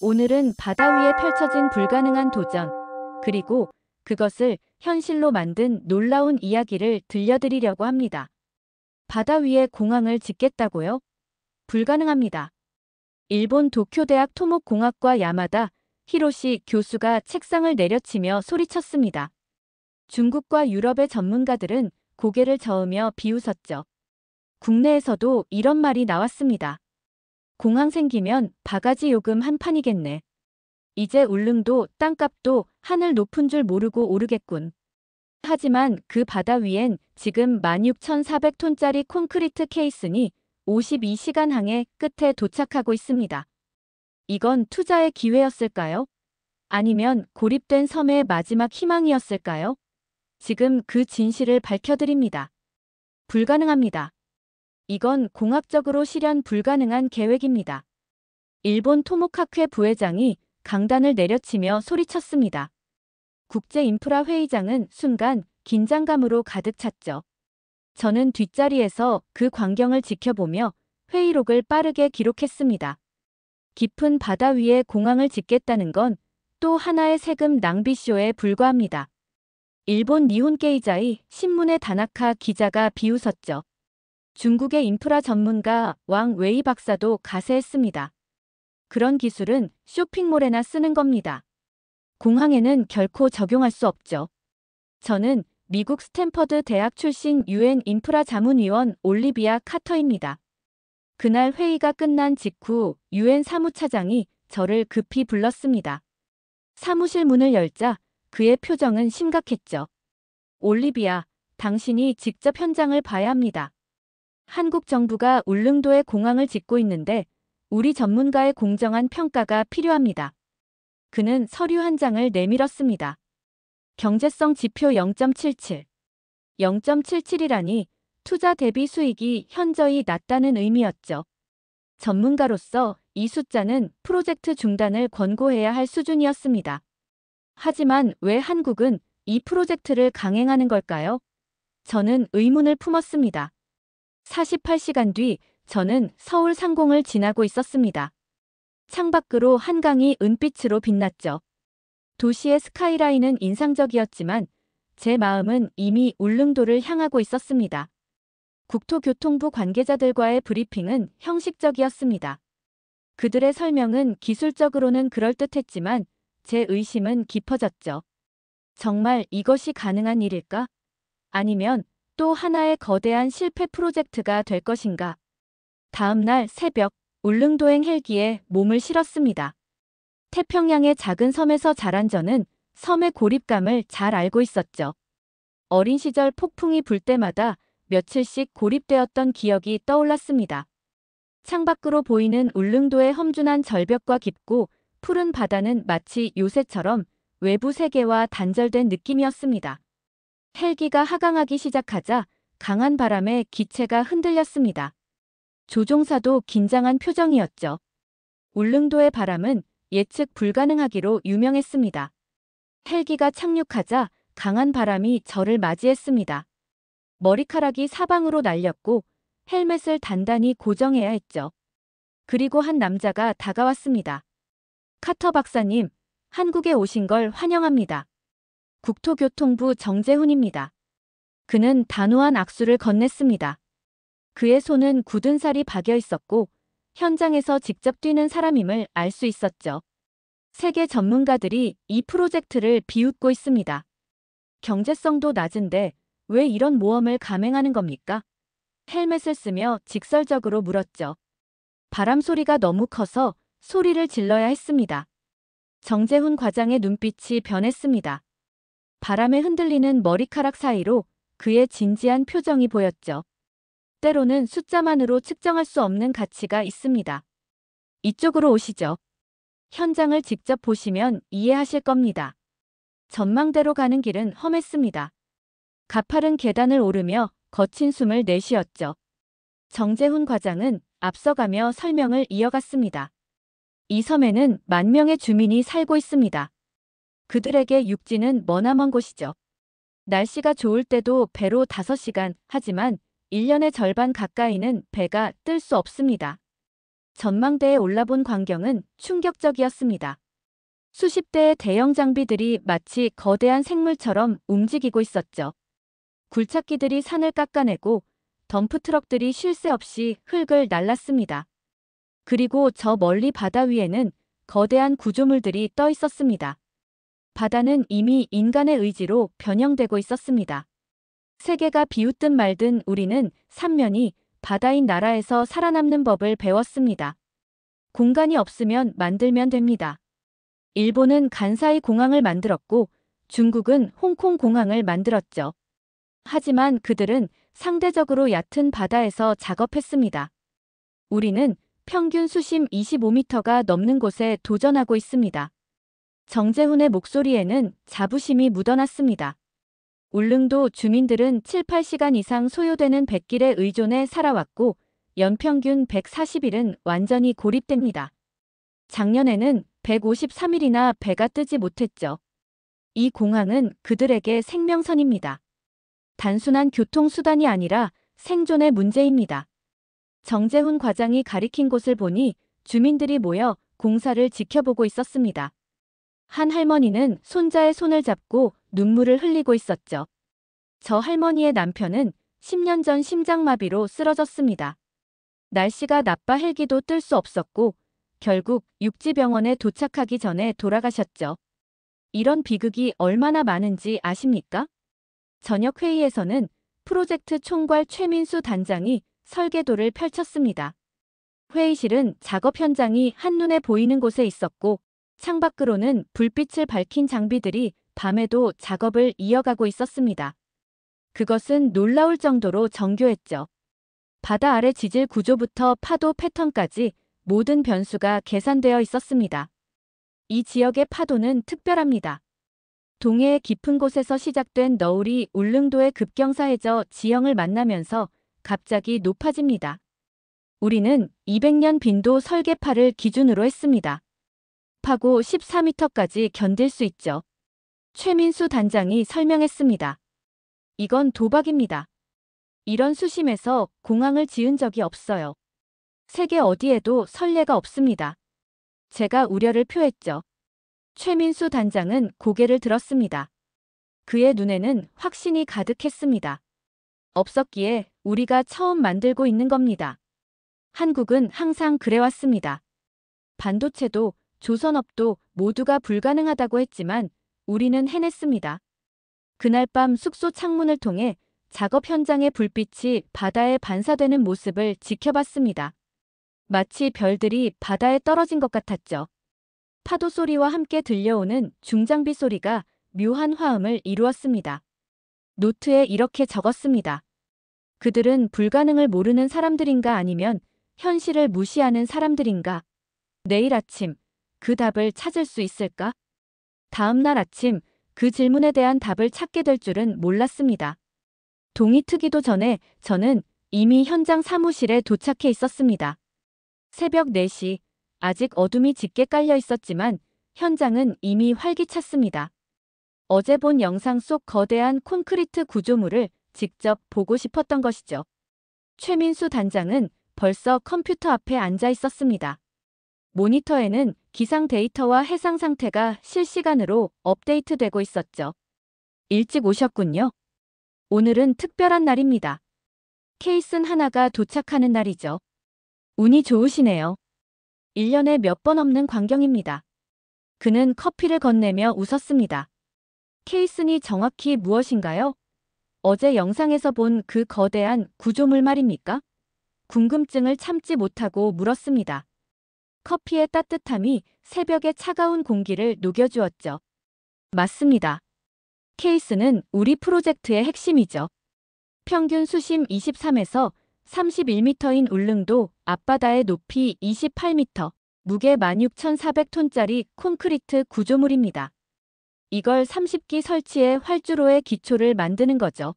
오늘은 바다 위에 펼쳐진 불가능한 도전, 그리고 그것을 현실로 만든 놀라운 이야기를 들려드리려고 합니다. 바다 위에 공항을 짓겠다고요? 불가능합니다. 일본 도쿄대학 토목공학과 야마다 히로시 교수가 책상을 내려치며 소리쳤습니다. 중국과 유럽의 전문가들은 고개를 저으며 비웃었죠. 국내에서도 이런 말이 나왔습니다. 공항 생기면 바가지 요금 한 판이겠네. 이제 울릉도 땅값도 하늘 높은 줄 모르고 오르겠군. 하지만 그 바다 위엔 지금 16,400톤짜리 콘크리트 케이슨이 52시간 항해 끝에 도착하고 있습니다. 이건 투자의 기회였을까요? 아니면 고립된 섬의 마지막 희망이었을까요? 지금 그 진실을 밝혀드립니다. 불가능합니다. 이건 공학적으로 실현 불가능한 계획입니다. 일본 토모카쿠의 부회장이 강단을 내려치며 소리쳤습니다. 국제인프라회의장은 순간 긴장감으로 가득 찼죠. 저는 뒷자리에서 그 광경을 지켜보며 회의록을 빠르게 기록했습니다. 깊은 바다 위에 공항을 짓겠다는 건 또 하나의 세금 낭비쇼에 불과합니다. 일본 니혼케이자이 신문의 다나카 기자가 비웃었죠. 중국의 인프라 전문가 왕 웨이 박사도 가세했습니다. 그런 기술은 쇼핑몰에나 쓰는 겁니다. 공항에는 결코 적용할 수 없죠. 저는 미국 스탠퍼드 대학 출신 유엔 인프라 자문위원 올리비아 카터입니다. 그날 회의가 끝난 직후 유엔 사무차장이 저를 급히 불렀습니다. 사무실 문을 열자 그의 표정은 심각했죠. 올리비아, 당신이 직접 현장을 봐야 합니다. 한국 정부가 울릉도에 공항을 짓고 있는데 우리 전문가의 공정한 평가가 필요합니다. 그는 서류 한 장을 내밀었습니다. 경제성 지표 0.77. 0.77이라니 투자 대비 수익이 현저히 낮다는 의미였죠. 전문가로서 이 숫자는 프로젝트 중단을 권고해야 할 수준이었습니다. 하지만 왜 한국은 이 프로젝트를 강행하는 걸까요? 저는 의문을 품었습니다. 48시간 뒤 저는 서울 상공을 지나고 있었습니다. 창밖으로 한강이 은빛으로 빛났죠. 도시의 스카이라인은 인상적이었지만 제 마음은 이미 울릉도를 향하고 있었습니다. 국토교통부 관계자들과의 브리핑은 형식적이었습니다. 그들의 설명은 기술적으로는 그럴듯했지만 제 의심은 깊어졌죠. 정말 이것이 가능한 일일까? 아니면 또 하나의 거대한 실패 프로젝트가 될 것인가? 다음 날 새벽 울릉도행 헬기에 몸을 실었습니다. 태평양의 작은 섬에서 자란 저는 섬의 고립감을 잘 알고 있었죠. 어린 시절 폭풍이 불 때마다 며칠씩 고립되었던 기억이 떠올랐습니다. 창밖으로 보이는 울릉도의 험준한 절벽과 깊고 푸른 바다는 마치 요새처럼 외부 세계와 단절된 느낌이었습니다. 헬기가 하강하기 시작하자 강한 바람에 기체가 흔들렸습니다. 조종사도 긴장한 표정이었죠. 울릉도의 바람은 예측 불가능하기로 유명했습니다. 헬기가 착륙하자 강한 바람이 저를 맞이했습니다. 머리카락이 사방으로 날렸고 헬멧을 단단히 고정해야 했죠. 그리고 한 남자가 다가왔습니다. 카터 박사님, 한국에 오신 걸 환영합니다. 국토교통부 정재훈입니다. 그는 단호한 악수를 건넸습니다. 그의 손은 굳은 살이 박여 있었고 현장에서 직접 뛰는 사람임을 알 수 있었죠. 세계 전문가들이 이 프로젝트를 비웃고 있습니다. 경제성도 낮은데 왜 이런 모험을 감행하는 겁니까? 헬멧을 쓰며 직설적으로 물었죠. 바람 소리가 너무 커서 소리를 질러야 했습니다. 정재훈 과장의 눈빛이 변했습니다. 바람에 흔들리는 머리카락 사이로 그의 진지한 표정이 보였죠. 때로는 숫자만으로 측정할 수 없는 가치가 있습니다. 이쪽으로 오시죠. 현장을 직접 보시면 이해하실 겁니다. 전망대로 가는 길은 험했습니다. 가파른 계단을 오르며 거친 숨을 내쉬었죠. 정재훈 과장은 앞서가며 설명을 이어갔습니다. 이 섬에는 10,000명의 주민이 살고 있습니다. 그들에게 육지는 머나먼 곳이죠. 날씨가 좋을 때도 배로 5시간, 하지만 1년의 절반 가까이는 배가 뜰 수 없습니다. 전망대에 올라본 광경은 충격적이었습니다. 수십 대의 대형 장비들이 마치 거대한 생물처럼 움직이고 있었죠. 굴착기들이 산을 깎아내고 덤프트럭들이 쉴 새 없이 흙을 날랐습니다. 그리고 저 멀리 바다 위에는 거대한 구조물들이 떠 있었습니다. 바다는 이미 인간의 의지로 변형되고 있었습니다. 세계가 비웃든 말든 우리는 삼면이 바다인 나라에서 살아남는 법을 배웠습니다. 공간이 없으면 만들면 됩니다. 일본은 간사이 공항을 만들었고 중국은 홍콩 공항을 만들었죠. 하지만 그들은 상대적으로 얕은 바다에서 작업했습니다. 우리는 평균 수심 25m가 넘는 곳에 도전하고 있습니다. 정재훈의 목소리에는 자부심이 묻어났습니다. 울릉도 주민들은 7, 8시간 이상 소요되는 뱃길에 의존해 살아왔고 연평균 140일은 완전히 고립됩니다. 작년에는 153일이나 배가 뜨지 못했죠. 이 공항은 그들에게 생명선입니다. 단순한 교통수단이 아니라 생존의 문제입니다. 정재훈 과장이 가리킨 곳을 보니 주민들이 모여 공사를 지켜보고 있었습니다. 한 할머니는 손자의 손을 잡고 눈물을 흘리고 있었죠. 저 할머니의 남편은 10년 전 심장마비로 쓰러졌습니다. 날씨가 나빠 헬기도 뜰 수 없었고 결국 육지병원에 도착하기 전에 돌아가셨죠. 이런 비극이 얼마나 많은지 아십니까? 저녁 회의에서는 프로젝트 총괄 최민수 단장이 설계도를 펼쳤습니다. 회의실은 작업 현장이 한눈에 보이는 곳에 있었고 창밖으로는 불빛을 밝힌 장비들이 밤에도 작업을 이어가고 있었습니다. 그것은 놀라울 정도로 정교했죠. 바다 아래 지질 구조부터 파도 패턴까지 모든 변수가 계산되어 있었습니다. 이 지역의 파도는 특별합니다. 동해의 깊은 곳에서 시작된 너울이 울릉도의 급경사해져 지형을 만나면서 갑자기 높아집니다. 우리는 200년 빈도 설계파를 기준으로 했습니다. 파고 14m까지 견딜 수 있죠. 최민수 단장이 설명했습니다. 이건 도박입니다. 이런 수심에서 공항을 지은 적이 없어요. 세계 어디에도 선례가 없습니다. 제가 우려를 표했죠. 최민수 단장은 고개를 들었습니다. 그의 눈에는 확신이 가득했습니다. 없었기에 우리가 처음 만들고 있는 겁니다. 한국은 항상 그래왔습니다. 반도체도 조선업도 모두가 불가능하다고 했지만 우리는 해냈습니다. 그날 밤 숙소 창문을 통해 작업 현장의 불빛이 바다에 반사되는 모습을 지켜봤습니다. 마치 별들이 바다에 떨어진 것 같았죠. 파도 소리와 함께 들려오는 중장비 소리가 묘한 화음을 이루었습니다. 노트에 이렇게 적었습니다. 그들은 불가능을 모르는 사람들인가 아니면 현실을 무시하는 사람들인가? 내일 아침 그 답을 찾을 수 있을까? 다음 날 아침 그 질문에 대한 답을 찾게 될 줄은 몰랐습니다. 동이 트기도 전에 저는 이미 현장 사무실에 도착해 있었습니다. 새벽 4시, 아직 어둠이 짙게 깔려 있었지만 현장은 이미 활기찼습니다. 어제 본 영상 속 거대한 콘크리트 구조물을 직접 보고 싶었던 것이죠. 최민수 단장은 벌써 컴퓨터 앞에 앉아 있었습니다. 모니터에는 기상 데이터와 해상 상태가 실시간으로 업데이트되고 있었죠. 일찍 오셨군요. 오늘은 특별한 날입니다. 케이슨 하나가 도착하는 날이죠. 운이 좋으시네요. 1년에 몇 번 없는 광경입니다. 그는 커피를 건네며 웃었습니다. 케이슨이 정확히 무엇인가요? 어제 영상에서 본 그 거대한 구조물 말입니까? 궁금증을 참지 못하고 물었습니다. 커피의 따뜻함이 새벽의 차가운 공기를 녹여주었죠. 맞습니다. 케이스는 우리 프로젝트의 핵심이죠. 평균 수심 23에서 31m인 울릉도 앞바다의 높이 28m, 무게 16,400톤짜리 콘크리트 구조물입니다. 이걸 30기 설치해 활주로의 기초를 만드는 거죠.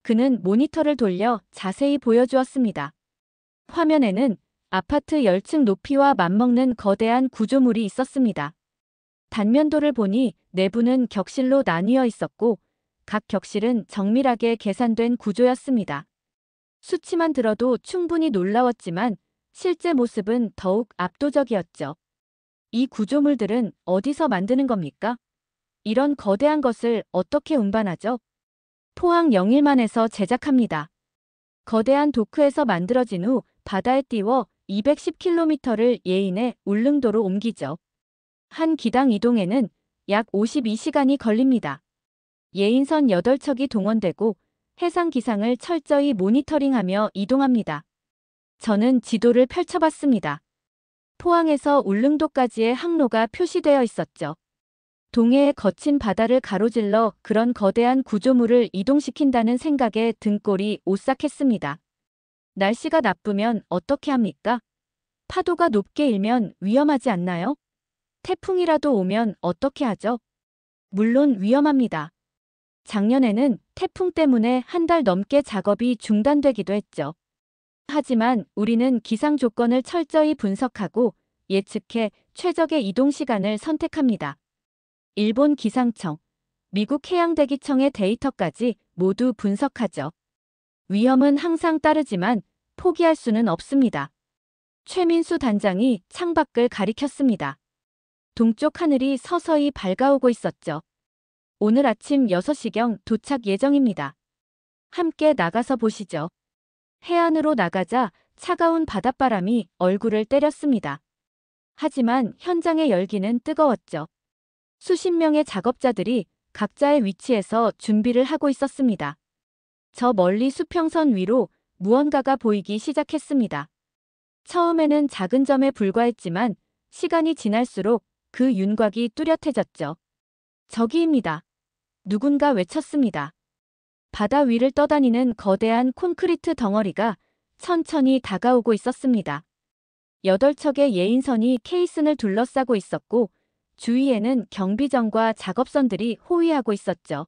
그는 모니터를 돌려 자세히 보여주었습니다. 화면에는 아파트 10층 높이와 맞먹는 거대한 구조물이 있었습니다. 단면도를 보니 내부는 격실로 나뉘어 있었고 각 격실은 정밀하게 계산된 구조였습니다. 수치만 들어도 충분히 놀라웠지만 실제 모습은 더욱 압도적이었죠. 이 구조물들은 어디서 만드는 겁니까? 이런 거대한 것을 어떻게 운반하죠? 포항 영일만에서 제작합니다. 거대한 도크에서 만들어진 후 바다에 띄워 210km를 예인해 울릉도로 옮기죠. 한 기당 이동에는 약 52시간이 걸립니다. 예인선 8척이 동원되고 해상 기상을 철저히 모니터링하며 이동합니다. 저는 지도를 펼쳐봤습니다. 포항에서 울릉도까지의 항로가 표시되어 있었죠. 동해의 거친 바다를 가로질러 그런 거대한 구조물을 이동시킨다는 생각에 등골이 오싹했습니다. 날씨가 나쁘면 어떻게 합니까? 파도가 높게 일면 위험하지 않나요? 태풍이라도 오면 어떻게 하죠? 물론 위험합니다. 작년에는 태풍 때문에 한 달 넘게 작업이 중단되기도 했죠. 하지만 우리는 기상 조건을 철저히 분석하고 예측해 최적의 이동 시간을 선택합니다. 일본 기상청, 미국 해양대기청의 데이터까지 모두 분석하죠. 위험은 항상 따르지만 포기할 수는 없습니다. 최민수 단장이 창밖을 가리켰습니다. 동쪽 하늘이 서서히 밝아오고 있었죠. 오늘 아침 6시경 도착 예정입니다. 함께 나가서 보시죠. 해안으로 나가자 차가운 바닷바람이 얼굴을 때렸습니다. 하지만 현장의 열기는 뜨거웠죠. 수십 명의 작업자들이 각자의 위치에서 준비를 하고 있었습니다. 저 멀리 수평선 위로 무언가가 보이기 시작했습니다. 처음에는 작은 점에 불과했지만 시간이 지날수록 그 윤곽이 뚜렷해졌죠. 저기입니다. 누군가 외쳤습니다. 바다 위를 떠다니는 거대한 콘크리트 덩어리가 천천히 다가오고 있었습니다. 8척의 예인선이 케이슨을 둘러싸고 있었고 주위에는 경비정과 작업선들이 호위하고 있었죠.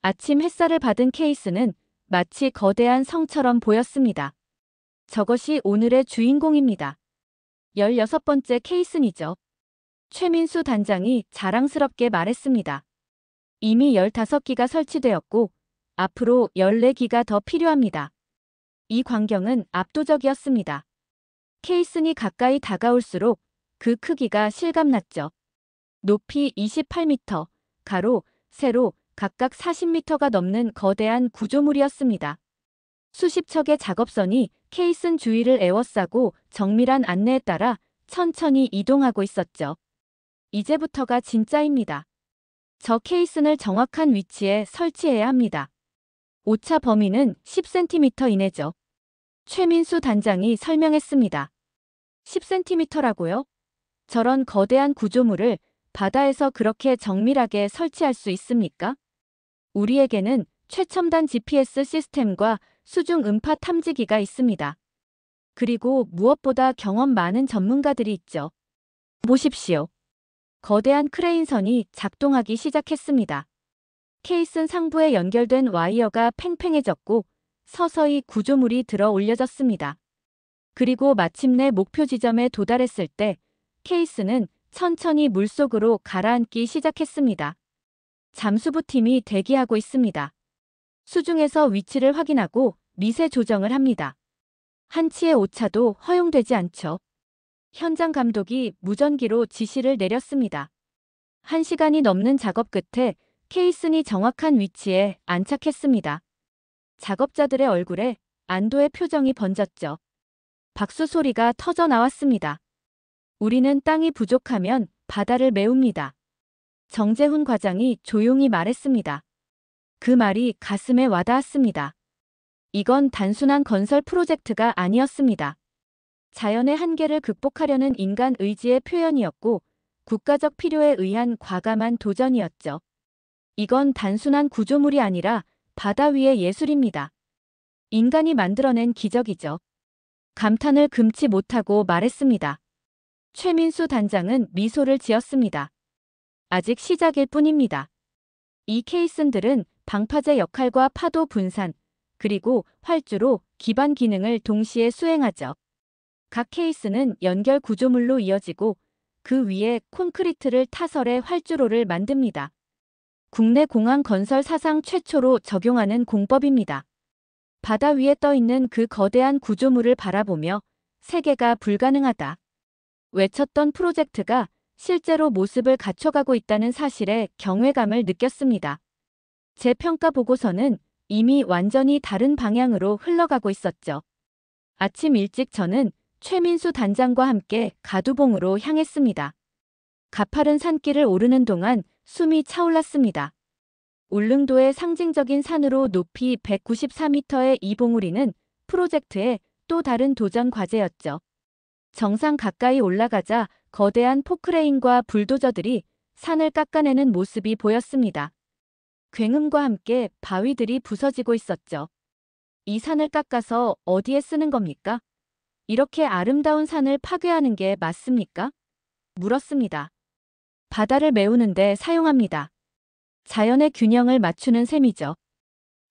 아침 햇살을 받은 케이슨은 마치 거대한 성처럼 보였습니다. 저것이 오늘의 주인공입니다. 16번째 케이슨이죠. 최민수 단장이 자랑스럽게 말했습니다. 이미 15기가 설치되었고 앞으로 14기가 더 필요합니다. 이 광경은 압도적이었습니다. 케이슨이 가까이 다가올수록 그 크기가 실감났죠. 높이 28m, 가로, 세로 각각 40m가 넘는 거대한 구조물이었습니다. 수십 척의 작업선이 케이슨 주위를 에워싸고 정밀한 안내에 따라 천천히 이동하고 있었죠. 이제부터가 진짜입니다. 저 케이슨을 정확한 위치에 설치해야 합니다. 오차 범위는 10cm 이내죠. 최민수 단장이 설명했습니다. 10cm라고요? 저런 거대한 구조물을 바다에서 그렇게 정밀하게 설치할 수 있습니까? 우리에게는 최첨단 GPS 시스템과 수중 음파 탐지기가 있습니다. 그리고 무엇보다 경험 많은 전문가들이 있죠. 보십시오. 거대한 크레인선이 작동하기 시작했습니다. 케이슨 상부에 연결된 와이어가 팽팽해졌고 서서히 구조물이 들어 올려졌습니다. 그리고 마침내 목표 지점에 도달했을 때 케이슨은 천천히 물속으로 가라앉기 시작했습니다. 잠수부 팀이 대기하고 있습니다. 수중에서 위치를 확인하고 미세 조정을 합니다. 한치의 오차도 허용되지 않죠. 현장 감독이 무전기로 지시를 내렸습니다. 1시간이 넘는 작업 끝에 케이슨이 정확한 위치에 안착했습니다. 작업자들의 얼굴에 안도의 표정이 번졌죠. 박수 소리가 터져 나왔습니다. 우리는 땅이 부족하면 바다를 메웁니다. 정재훈 과장이 조용히 말했습니다. 그 말이 가슴에 와닿았습니다. 이건 단순한 건설 프로젝트가 아니었습니다. 자연의 한계를 극복하려는 인간 의지의 표현이었고 국가적 필요에 의한 과감한 도전이었죠. 이건 단순한 구조물이 아니라 바다 위의 예술입니다. 인간이 만들어낸 기적이죠. 감탄을 금치 못하고 말했습니다. 최민수 단장은 미소를 지었습니다. 아직 시작일 뿐입니다. 이 케이슨들은 방파제 역할과 파도 분산, 그리고 활주로 기반 기능을 동시에 수행하죠. 각 케이스는 연결 구조물로 이어지고 그 위에 콘크리트를 타설해 활주로를 만듭니다. 국내 공항 건설 사상 최초로 적용하는 공법입니다. 바다 위에 떠있는 그 거대한 구조물을 바라보며 세계가 불가능하다. 외쳤던 프로젝트가 실제로 모습을 갖춰가고 있다는 사실에 경외감을 느꼈습니다. 제 평가 보고서는 이미 완전히 다른 방향으로 흘러가고 있었죠. 아침 일찍 저는 최민수 단장과 함께 가두봉으로 향했습니다. 가파른 산길을 오르는 동안 숨이 차올랐습니다. 울릉도의 상징적인 산으로 높이 194m의 이봉우리는 프로젝트의 또 다른 도전 과제였죠. 정상 가까이 올라가자 거대한 포크레인과 불도저들이 산을 깎아내는 모습이 보였습니다. 굉음과 함께 바위들이 부서지고 있었죠. 이 산을 깎아서 어디에 쓰는 겁니까? 이렇게 아름다운 산을 파괴하는 게 맞습니까? 물었습니다. 바다를 메우는데 사용합니다. 자연의 균형을 맞추는 셈이죠.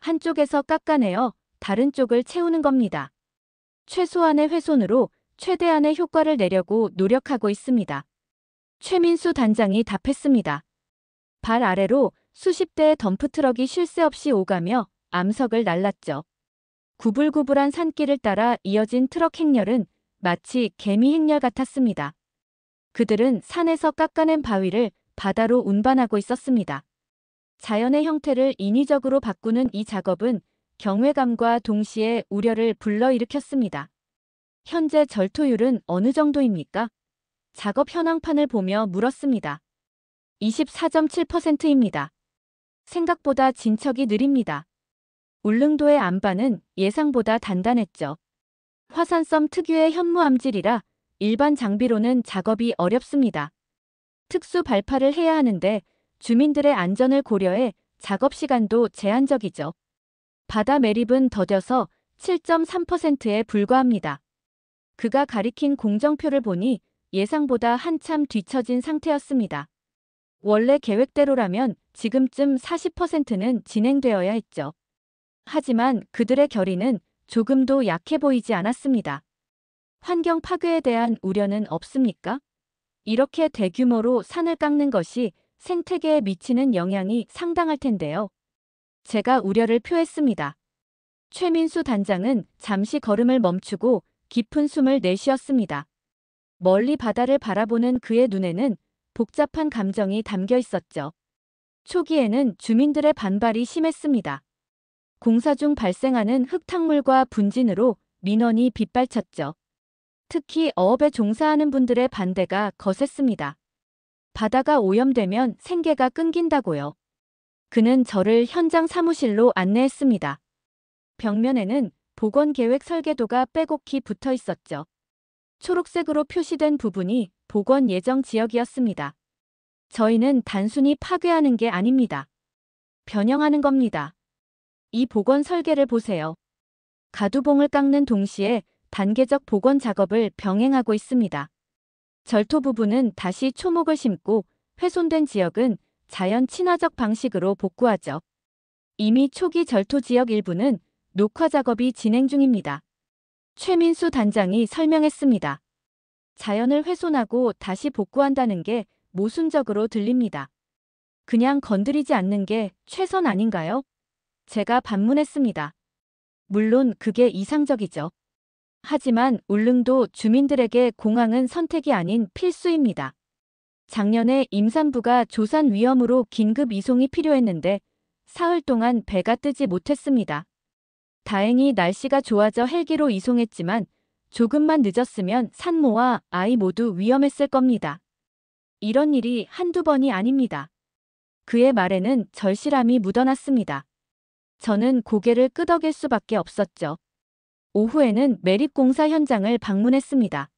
한쪽에서 깎아내어 다른 쪽을 채우는 겁니다. 최소한의 훼손으로 최대한의 효과를 내려고 노력하고 있습니다. 최민수 단장이 답했습니다. 발 아래로 수십 대의 덤프트럭이 쉴 새 없이 오가며 암석을 날랐죠. 구불구불한 산길을 따라 이어진 트럭 행렬은 마치 개미 행렬 같았습니다. 그들은 산에서 깎아낸 바위를 바다로 운반하고 있었습니다. 자연의 형태를 인위적으로 바꾸는 이 작업은 경외감과 동시에 우려를 불러일으켰습니다. 현재 절토율은 어느 정도입니까? 작업 현황판을 보며 물었습니다. 24.7%입니다. 생각보다 진척이 느립니다. 울릉도의 안반은 예상보다 단단했죠. 화산섬 특유의 현무암질이라 일반 장비로는 작업이 어렵습니다. 특수 발파를 해야 하는데 주민들의 안전을 고려해 작업 시간도 제한적이죠. 바다 매립은 더뎌서 7.3%에 불과합니다. 그가 가리킨 공정표를 보니 예상보다 한참 뒤처진 상태였습니다. 원래 계획대로라면 지금쯤 40%는 진행되어야 했죠. 하지만 그들의 결의는 조금도 약해 보이지 않았습니다. 환경 파괴에 대한 우려는 없습니까? 이렇게 대규모로 산을 깎는 것이 생태계에 미치는 영향이 상당할 텐데요. 제가 우려를 표했습니다. 최민수 단장은 잠시 걸음을 멈추고 깊은 숨을 내쉬었습니다. 멀리 바다를 바라보는 그의 눈에는 복잡한 감정이 담겨 있었죠. 초기에는 주민들의 반발이 심했습니다. 공사 중 발생하는 흙탕물과 분진으로 민원이 빗발쳤죠. 특히 어업에 종사하는 분들의 반대가 거셌습니다. 바다가 오염되면 생계가 끊긴다고요. 그는 저를 현장 사무실로 안내했습니다. 벽면에는 복원계획 설계도가 빼곡히 붙어 있었죠. 초록색으로 표시된 부분이 복원 예정 지역이었습니다. 저희는 단순히 파괴하는 게 아닙니다. 변형하는 겁니다. 이 복원 설계를 보세요. 가두봉을 깎는 동시에 단계적 복원 작업을 병행하고 있습니다. 절토 부분은 다시 초목을 심고 훼손된 지역은 자연 친화적 방식으로 복구하죠. 이미 초기 절토 지역 일부는 녹화 작업이 진행 중입니다. 최민수 단장이 설명했습니다. 자연을 훼손하고 다시 복구한다는 게 모순적으로 들립니다. 그냥 건드리지 않는 게 최선 아닌가요? 제가 반문했습니다. 물론 그게 이상적이죠. 하지만 울릉도 주민들에게 공항은 선택이 아닌 필수입니다. 작년에 임산부가 조산 위험으로 긴급 이송이 필요했는데 사흘 동안 배가 뜨지 못했습니다. 다행히 날씨가 좋아져 헬기로 이송했지만 조금만 늦었으면 산모와 아이 모두 위험했을 겁니다. 이런 일이 한두 번이 아닙니다. 그의 말에는 절실함이 묻어났습니다. 저는 고개를 끄덕일 수밖에 없었죠. 오후에는 매립공사 현장을 방문했습니다.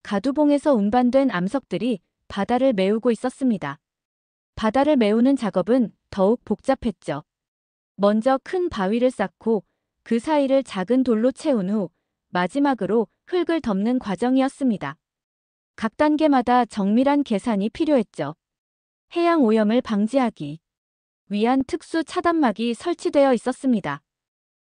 가두봉에서 운반된 암석들이 바다를 메우고 있었습니다. 바다를 메우는 작업은 더욱 복잡했죠. 먼저 큰 바위를 쌓고 그 사이를 작은 돌로 채운 후 마지막으로 흙을 덮는 과정이었습니다. 각 단계마다 정밀한 계산이 필요했죠. 해양 오염을 방지하기 위한 특수 차단막이 설치되어 있었습니다.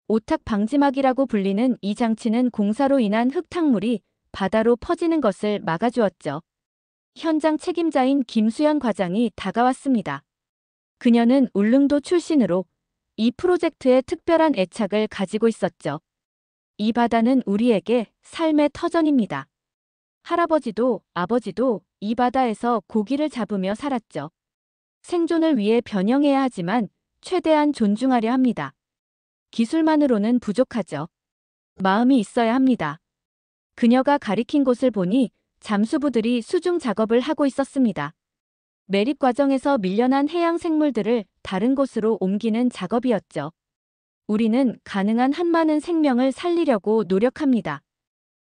오탁 방지막이라고 불리는 이 장치는 공사로 인한 흙탕물이 바다로 퍼지는 것을 막아주었죠. 현장 책임자인 김수연 과장이 다가왔습니다. 그녀는 울릉도 출신으로 이 프로젝트에 특별한 애착을 가지고 있었죠. 이 바다는 우리에게 삶의 터전입니다. 할아버지도 아버지도 이 바다에서 고기를 잡으며 살았죠. 생존을 위해 변형해야 하지만 최대한 존중하려 합니다. 기술만으로는 부족하죠. 마음이 있어야 합니다. 그녀가 가리킨 곳을 보니 잠수부들이 수중 작업을 하고 있었습니다. 매립 과정에서 밀려난 해양 생물들을 다른 곳으로 옮기는 작업이었죠. 우리는 가능한 한 많은 생명을 살리려고 노력합니다.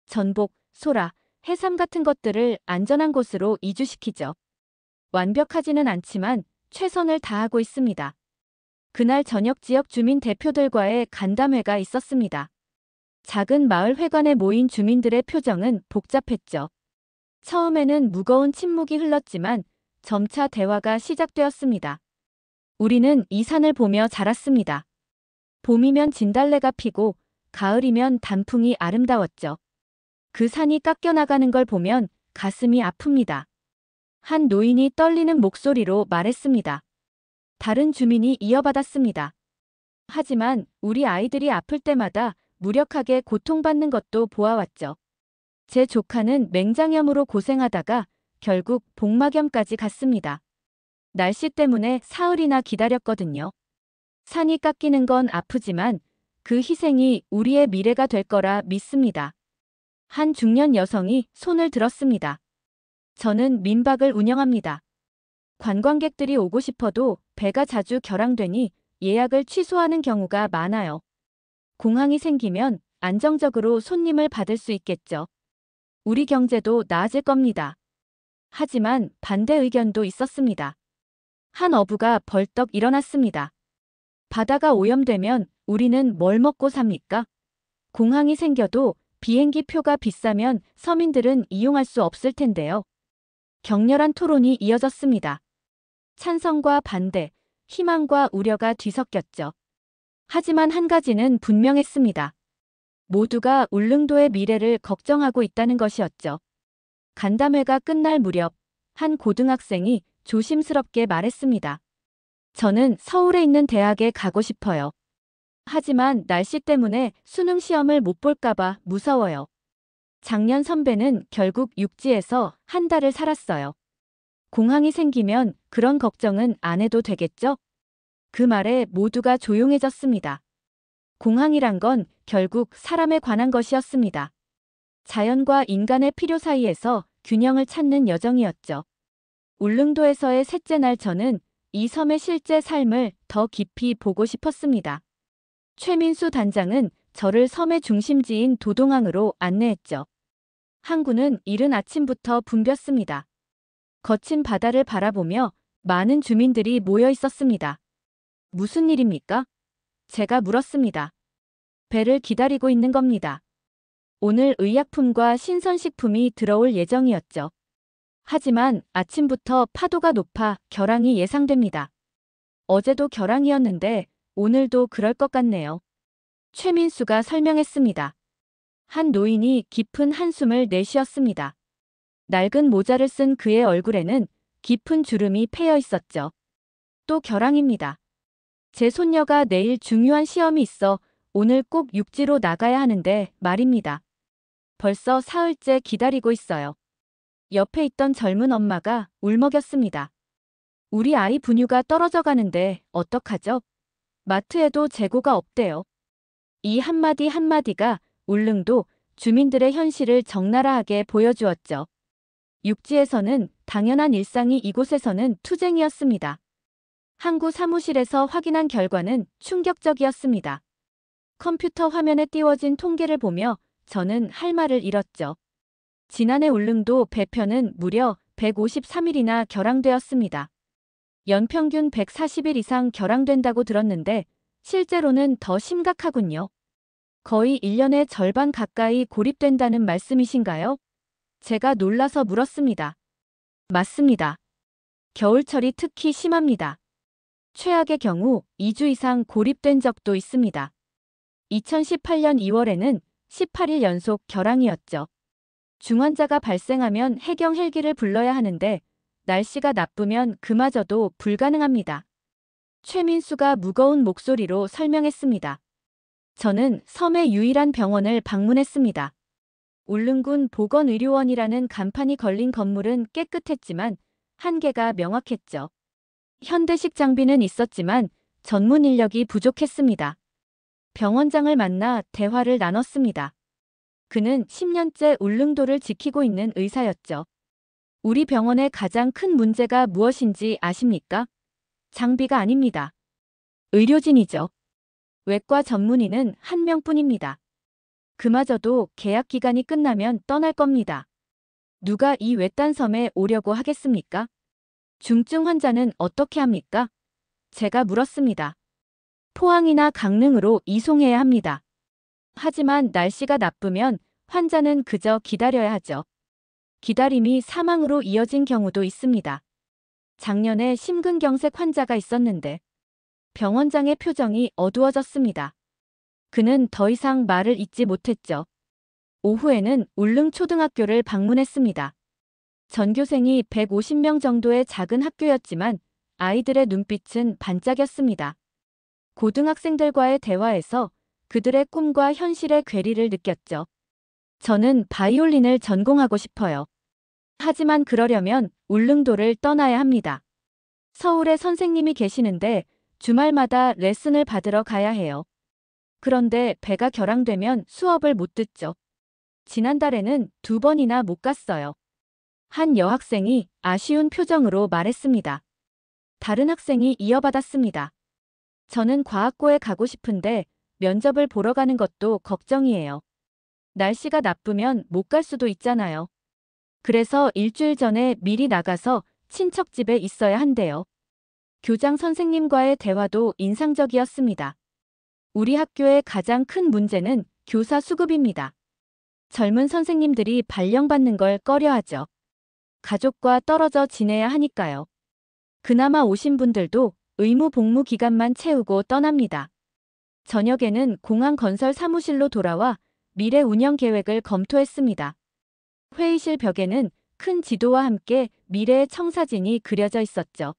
전복, 소라, 해삼 같은 것들을 안전한 곳으로 이주시키죠. 완벽하지는 않지만 최선을 다하고 있습니다. 그날 저녁 지역 주민 대표들과의 간담회가 있었습니다. 작은 마을 회관에 모인 주민들의 표정은 복잡했죠. 처음에는 무거운 침묵이 흘렀지만 점차 대화가 시작되었습니다. 우리는 이 산을 보며 자랐습니다. 봄이면 진달래가 피고 가을이면 단풍이 아름다웠죠. 그 산이 깎여나가는 걸 보면 가슴이 아픕니다. 한 노인이 떨리는 목소리로 말했습니다. 다른 주민이 이어받았습니다. 하지만 우리 아이들이 아플 때마다 무력하게 고통받는 것도 보아왔죠. 제 조카는 맹장염으로 고생하다가 결국 복막염까지 갔습니다. 날씨 때문에 사흘이나 기다렸거든요. 산이 깎이는 건 아프지만 그 희생이 우리의 미래가 될 거라 믿습니다. 한 중년 여성이 손을 들었습니다. 저는 민박을 운영합니다. 관광객들이 오고 싶어도 배가 자주 결항되니 예약을 취소하는 경우가 많아요. 공항이 생기면 안정적으로 손님을 받을 수 있겠죠. 우리 경제도 나아질 겁니다. 하지만 반대 의견도 있었습니다. 한 어부가 벌떡 일어났습니다. 바다가 오염되면 우리는 뭘 먹고 삽니까? 공항이 생겨도 비행기 표가 비싸면 서민들은 이용할 수 없을 텐데요. 격렬한 토론이 이어졌습니다. 찬성과 반대, 희망과 우려가 뒤섞였죠. 하지만 한 가지는 분명했습니다. 모두가 울릉도의 미래를 걱정하고 있다는 것이었죠. 간담회가 끝날 무렵 한 고등학생이 조심스럽게 말했습니다. 저는 서울에 있는 대학에 가고 싶어요. 하지만 날씨 때문에 수능 시험을 못 볼까봐 무서워요. 작년 선배는 결국 육지에서 한 달을 살았어요. 공항이 생기면 그런 걱정은 안 해도 되겠죠? 그 말에 모두가 조용해졌습니다. 공항이란 건 결국 사람에 관한 것이었습니다. 자연과 인간의 필요 사이에서 균형을 찾는 여정이었죠. 울릉도에서의 셋째 날 저는 이 섬의 실제 삶을 더 깊이 보고 싶었습니다. 최민수 단장은 저를 섬의 중심지인 도동항으로 안내했죠. 항구는 이른 아침부터 붐볐습니다. 거친 바다를 바라보며 많은 주민들이 모여 있었습니다. 무슨 일입니까? 제가 물었습니다. 배를 기다리고 있는 겁니다. 오늘 의약품과 신선식품이 들어올 예정이었죠. 하지만 아침부터 파도가 높아 결항이 예상됩니다. 어제도 결항이었는데 오늘도 그럴 것 같네요. 최민수가 설명했습니다. 한 노인이 깊은 한숨을 내쉬었습니다. 낡은 모자를 쓴 그의 얼굴에는 깊은 주름이 패여 있었죠. 또 결항입니다. 제 손녀가 내일 중요한 시험이 있어 오늘 꼭 육지로 나가야 하는데 말입니다. 벌써 사흘째 기다리고 있어요. 옆에 있던 젊은 엄마가 울먹였습니다. 우리 아이 분유가 떨어져 가는데 어떡하죠? 마트에도 재고가 없대요. 이 한마디 한마디가 울릉도 주민들의 현실을 적나라하게 보여주었죠. 육지에서는 당연한 일상이 이곳에서는 투쟁이었습니다. 항구 사무실에서 확인한 결과는 충격적이었습니다. 컴퓨터 화면에 띄워진 통계를 보며 저는 할 말을 잃었죠. 지난해 울릉도 배편은 무려 153일이나 결항되었습니다. 연평균 140일 이상 결항된다고 들었는데 실제로는 더 심각하군요. 거의 1년의 절반 가까이 고립된다는 말씀이신가요? 제가 놀라서 물었습니다. 맞습니다. 겨울철이 특히 심합니다. 최악의 경우 2주 이상 고립된 적도 있습니다. 2018년 2월에는 18일 연속 결항이었죠. 중환자가 발생하면 해경 헬기를 불러야 하는데 날씨가 나쁘면 그마저도 불가능합니다. 최민수가 무거운 목소리로 설명했습니다. 저는 섬의 유일한 병원을 방문했습니다. 울릉군 보건의료원이라는 간판이 걸린 건물은 깨끗했지만 한계가 명확했죠. 현대식 장비는 있었지만 전문 인력이 부족했습니다. 병원장을 만나 대화를 나눴습니다. 그는 10년째 울릉도를 지키고 있는 의사였죠. 우리 병원의 가장 큰 문제가 무엇인지 아십니까? 장비가 아닙니다. 의료진이죠. 외과 전문의는 한 명뿐입니다. 그마저도 계약 기간이 끝나면 떠날 겁니다. 누가 이 외딴 섬에 오려고 하겠습니까? 중증 환자는 어떻게 합니까? 제가 물었습니다. 포항이나 강릉으로 이송해야 합니다. 하지만 날씨가 나쁘면 환자는 그저 기다려야 하죠. 기다림이 사망으로 이어진 경우도 있습니다. 작년에 심근경색 환자가 있었는데 병원장의 표정이 어두워졌습니다. 그는 더 이상 말을 잇지 못했죠. 오후에는 울릉초등학교를 방문했습니다. 전교생이 150명 정도의 작은 학교였지만 아이들의 눈빛은 반짝였습니다. 고등학생들과의 대화에서 그들의 꿈과 현실의 괴리를 느꼈죠. 저는 바이올린을 전공하고 싶어요. 하지만 그러려면 울릉도를 떠나야 합니다. 서울에 선생님이 계시는데 주말마다 레슨을 받으러 가야 해요. 그런데 배가 결항되면 수업을 못 듣죠. 지난달에는 2번이나 못 갔어요. 한 여학생이 아쉬운 표정으로 말했습니다. 다른 학생이 이어받았습니다. 저는 과학고에 가고 싶은데 면접을 보러 가는 것도 걱정이에요. 날씨가 나쁘면 못 갈 수도 있잖아요. 그래서 일주일 전에 미리 나가서 친척 집에 있어야 한대요. 교장 선생님과의 대화도 인상적이었습니다. 우리 학교의 가장 큰 문제는 교사 수급입니다. 젊은 선생님들이 발령받는 걸 꺼려하죠. 가족과 떨어져 지내야 하니까요. 그나마 오신 분들도 의무 복무 기간만 채우고 떠납니다. 저녁에는 공항 건설 사무실로 돌아와 미래 운영 계획을 검토했습니다. 회의실 벽에는 큰 지도와 함께 미래의 청사진이 그려져 있었죠.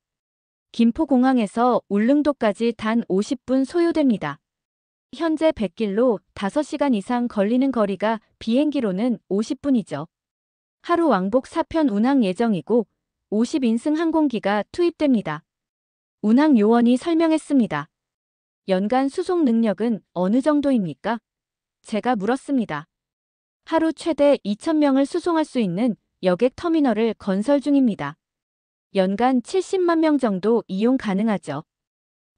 김포공항에서 울릉도까지 단 50분 소요됩니다. 현재 100길로 5시간 이상 걸리는 거리가 비행기로는 50분이죠. 하루 왕복 4편 운항 예정이고 50인승 항공기가 투입됩니다. 운항 요원이 설명했습니다. 연간 수송 능력은 어느 정도입니까? 제가 물었습니다. 하루 최대 2,000명을 수송할 수 있는 여객 터미널을 건설 중입니다. 연간 70만 명 정도 이용 가능하죠.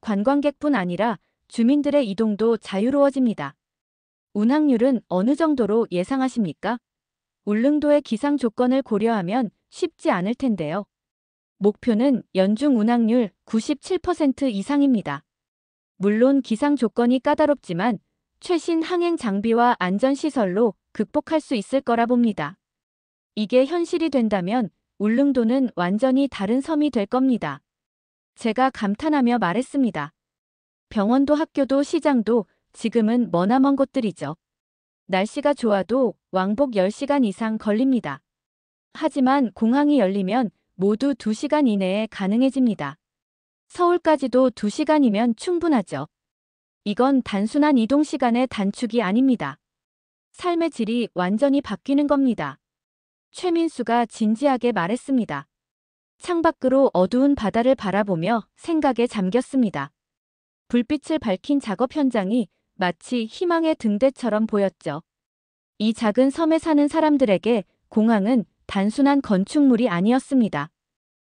관광객뿐 아니라 주민들의 이동도 자유로워집니다. 운항률은 어느 정도로 예상하십니까? 울릉도의 기상 조건을 고려하면 쉽지 않을 텐데요. 목표는 연중 운항률 97% 이상입니다. 물론 기상 조건이 까다롭지만 최신 항행 장비와 안전시설로 극복할 수 있을 거라 봅니다. 이게 현실이 된다면 울릉도는 완전히 다른 섬이 될 겁니다. 제가 감탄하며 말했습니다. 병원도 학교도 시장도 지금은 머나먼 곳들이죠. 날씨가 좋아도 왕복 10시간 이상 걸립니다. 하지만 공항이 열리면 모두 2시간 이내에 가능해집니다. 서울까지도 2시간이면 충분하죠. 이건 단순한 이동 시간의 단축이 아닙니다. 삶의 질이 완전히 바뀌는 겁니다. 최민수가 진지하게 말했습니다. 창밖으로 어두운 바다를 바라보며 생각에 잠겼습니다. 불빛을 밝힌 작업 현장이 마치 희망의 등대처럼 보였죠. 이 작은 섬에 사는 사람들에게 공항은 단순한 건축물이 아니었습니다.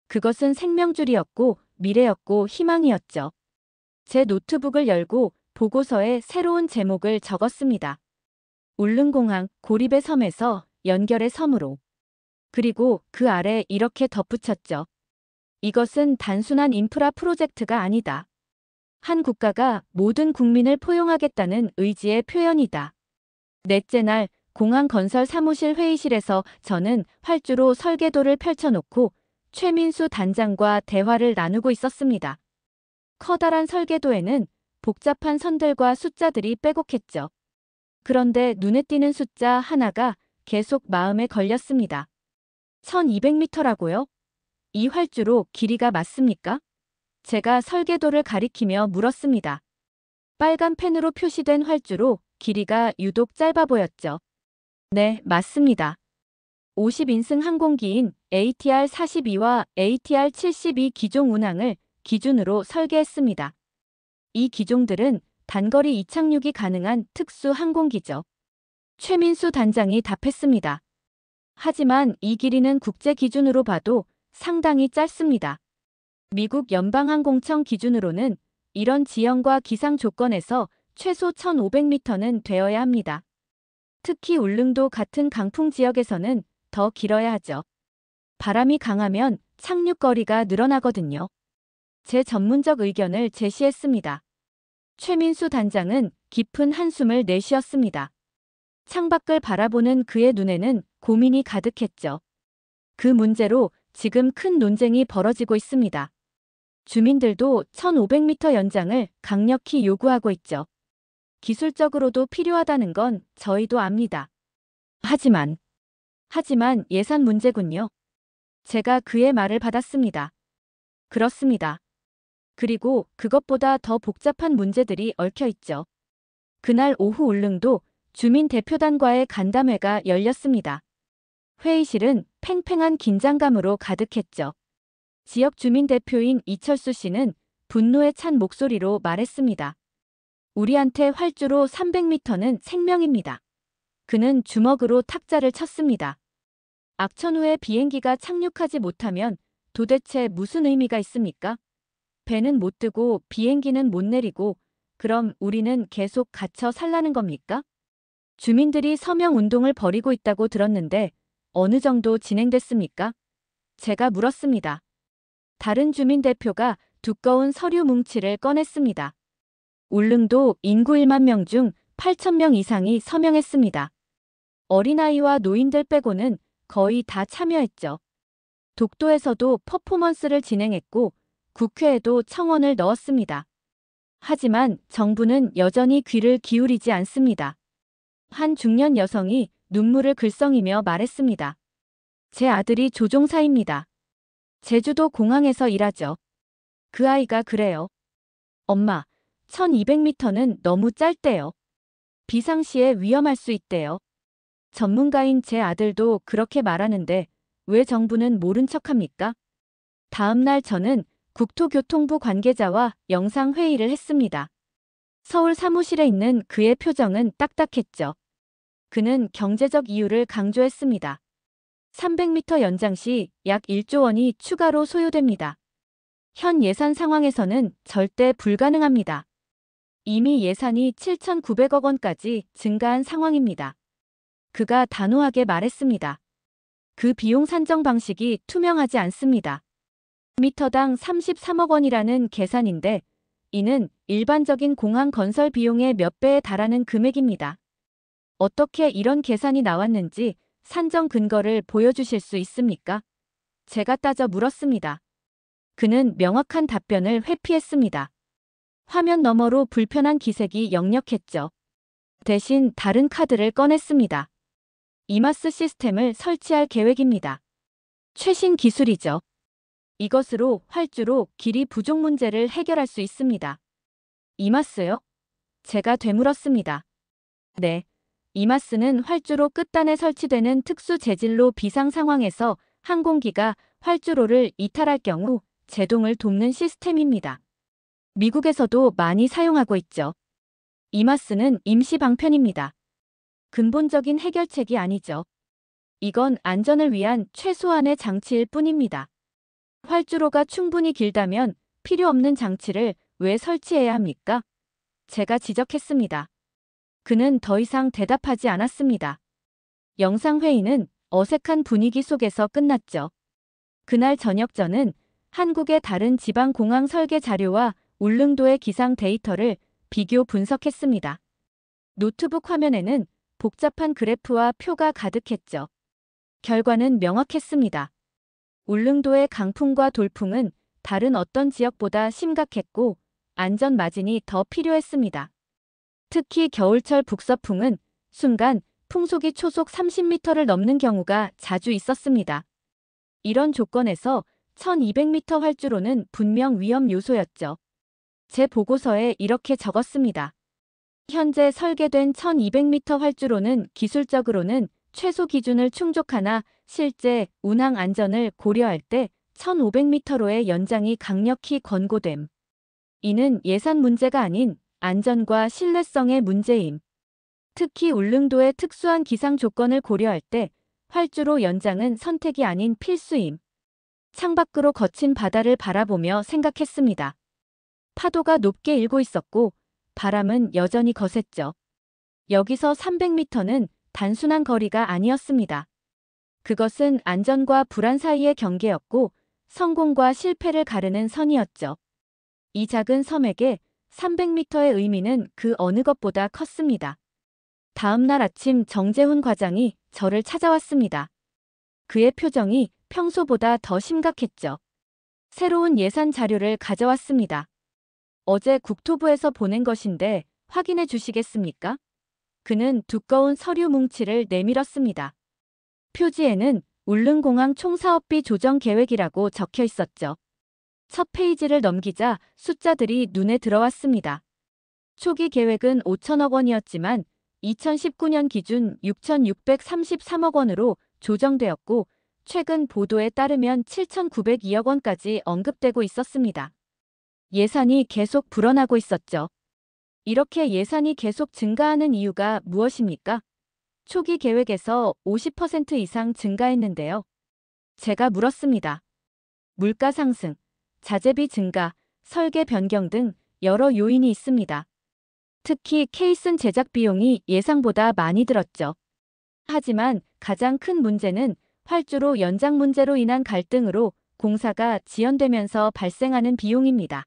그것은 생명줄이었고 미래였고 희망이었죠. 제 노트북을 열고 보고서에 새로운 제목을 적었습니다. 울릉공항 고립의 섬에서 연결의 섬으로. 그리고 그 아래 이렇게 덧붙였죠. 이것은 단순한 인프라 프로젝트가 아니다. 한 국가가 모든 국민을 포용하겠다는 의지의 표현이다. 넷째 날 공항 건설 사무실 회의실에서 저는 활주로 설계도를 펼쳐놓고 최민수 단장과 대화를 나누고 있었습니다. 커다란 설계도에는 복잡한 선들과 숫자들이 빼곡했죠. 그런데 눈에 띄는 숫자 하나가 계속 마음에 걸렸습니다. 1200m라고요? 이 활주로 길이가 맞습니까? 제가 설계도를 가리키며 물었습니다. 빨간 펜으로 표시된 활주로 길이가 유독 짧아 보였죠. 네, 맞습니다. 50인승 항공기인 ATR-42와 ATR-72 기종 운항을 기준으로 설계했습니다. 이 기종들은 단거리 이착륙이 가능한 특수 항공기죠. 최민수 단장이 답했습니다. 하지만 이 길이는 국제 기준으로 봐도 상당히 짧습니다. 미국 연방항공청 기준으로는 이런 지형과 기상 조건에서 최소 1,500m는 되어야 합니다. 특히 울릉도 같은 강풍 지역에서는 더 길어야 하죠. 바람이 강하면 착륙거리가 늘어나거든요. 제 전문적 의견을 제시했습니다. 최민수 단장은 깊은 한숨을 내쉬었습니다. 창밖을 바라보는 그의 눈에는 고민이 가득했죠. 그 문제로 지금 큰 논쟁이 벌어지고 있습니다. 주민들도 1,500m 연장을 강력히 요구하고 있죠. 기술적으로도 필요하다는 건 저희도 압니다. 하지만 예산 문제군요. 제가 그의 말을 받았습니다. 그렇습니다. 그리고 그것보다 더 복잡한 문제들이 얽혀 있죠. 그날 오후 울릉도 주민 대표단과의 간담회가 열렸습니다. 회의실은 팽팽한 긴장감으로 가득했죠. 지역 주민 대표인 이철수 씨는 분노에 찬 목소리로 말했습니다. 우리한테 활주로 300m는 생명입니다. 그는 주먹으로 탁자를 쳤습니다. 악천 후에 비행기가 착륙하지 못하면 도대체 무슨 의미가 있습니까? 배는 못 뜨고 비행기는 못 내리고 그럼 우리는 계속 갇혀 살라는 겁니까? 주민들이 서명 운동을 벌이고 있다고 들었는데 어느 정도 진행됐습니까? 제가 물었습니다. 다른 주민 대표가 두꺼운 서류 뭉치를 꺼냈습니다. 울릉도 인구 1만 명 중 8,000명 이상이 서명했습니다. 어린아이와 노인들 빼고는 거의 다 참여했죠. 독도에서도 퍼포먼스를 진행했고 국회에도 청원을 넣었습니다. 하지만 정부는 여전히 귀를 기울이지 않습니다. 한 중년 여성이 눈물을 글썽이며 말했습니다. 제 아들이 조종사입니다. 제주도 공항에서 일하죠. 그 아이가 그래요. 엄마, 1200m는 너무 짧대요. 비상시에 위험할 수 있대요. 전문가인 제 아들도 그렇게 말하는데 왜 정부는 모른 척합니까? 다음 날 저는 국토교통부 관계자와 영상회의를 했습니다. 서울 사무실에 있는 그의 표정은 딱딱했죠. 그는 경제적 이유를 강조했습니다. 300m 연장 시 약 1조 원이 추가로 소요됩니다. 현 예산 상황에서는 절대 불가능합니다. 이미 예산이 7,900억 원까지 증가한 상황입니다. 그가 단호하게 말했습니다. 그 비용 산정 방식이 투명하지 않습니다. 미터당 33억 원이라는 계산인데 이는 일반적인 공항 건설 비용의 몇 배에 달하는 금액입니다. 어떻게 이런 계산이 나왔는지 산정 근거를 보여주실 수 있습니까? 제가 따져 물었습니다. 그는 명확한 답변을 회피했습니다. 화면 너머로 불편한 기색이 역력했죠. 대신 다른 카드를 꺼냈습니다. 이마스 시스템을 설치할 계획입니다. 최신 기술이죠. 이것으로 활주로 길이 부족 문제를 해결할 수 있습니다. 이마스요? 제가 되물었습니다. 네. 이마스는 활주로 끝단에 설치되는 특수 재질로 비상 상황에서 항공기가 활주로를 이탈할 경우 제동을 돕는 시스템입니다. 미국에서도 많이 사용하고 있죠. 이마스는 임시 방편입니다. 근본적인 해결책이 아니죠. 이건 안전을 위한 최소한의 장치일 뿐입니다. 활주로가 충분히 길다면 필요 없는 장치를 왜 설치해야 합니까? 제가 지적했습니다. 그는 더 이상 대답하지 않았습니다. 영상회의는 어색한 분위기 속에서 끝났죠. 그날 저녁 저는 한국의 다른 지방 공항 설계 자료와 울릉도의 기상 데이터를 비교 분석했습니다. 노트북 화면에는 복잡한 그래프와 표가 가득했죠. 결과는 명확했습니다. 울릉도의 강풍과 돌풍은 다른 어떤 지역보다 심각했고 안전 마진이 더 필요했습니다. 특히 겨울철 북서풍은 순간 풍속이 초속 30m를 넘는 경우가 자주 있었습니다. 이런 조건에서 1200m 활주로는 분명 위험 요소였죠. 제 보고서에 이렇게 적었습니다. 현재 설계된 1200m 활주로는 기술적으로는 최소 기준을 충족하나 실제 운항 안전을 고려할 때 1500m로의 연장이 강력히 권고됨. 이는 예산 문제가 아닌 안전과 신뢰성의 문제임. 특히 울릉도의 특수한 기상 조건을 고려할 때 활주로 연장은 선택이 아닌 필수임. 창밖으로 거친 바다를 바라보며 생각했습니다. 파도가 높게 일고 있었고 바람은 여전히 거셌죠. 여기서 300m는 단순한 거리가 아니었습니다. 그것은 안전과 불안 사이의 경계였고 성공과 실패를 가르는 선이었죠. 이 작은 섬에게 300m의 의미는 그 어느 것보다 컸습니다. 다음 날 아침 정재훈 과장이 저를 찾아왔습니다. 그의 표정이 평소보다 더 심각했죠. 새로운 예산 자료를 가져왔습니다. 어제 국토부에서 보낸 것인데 확인해 주시겠습니까? 그는 두꺼운 서류 뭉치를 내밀었습니다. 표지에는 울릉공항 총사업비 조정 계획이라고 적혀 있었죠. 첫 페이지를 넘기자 숫자들이 눈에 들어왔습니다. 초기 계획은 5천억 원이었지만 2019년 기준 6,633억 원으로 조정되었고 최근 보도에 따르면 7,902억 원까지 언급되고 있었습니다. 예산이 계속 불어나고 있었죠. 이렇게 예산이 계속 증가하는 이유가 무엇입니까? 초기 계획에서 50% 이상 증가했는데요. 제가 물었습니다. 물가 상승, 자재비 증가, 설계 변경 등 여러 요인이 있습니다. 특히 케이슨 제작 비용이 예상보다 많이 들었죠. 하지만 가장 큰 문제는 활주로 연장 문제로 인한 갈등으로 공사가 지연되면서 발생하는 비용입니다.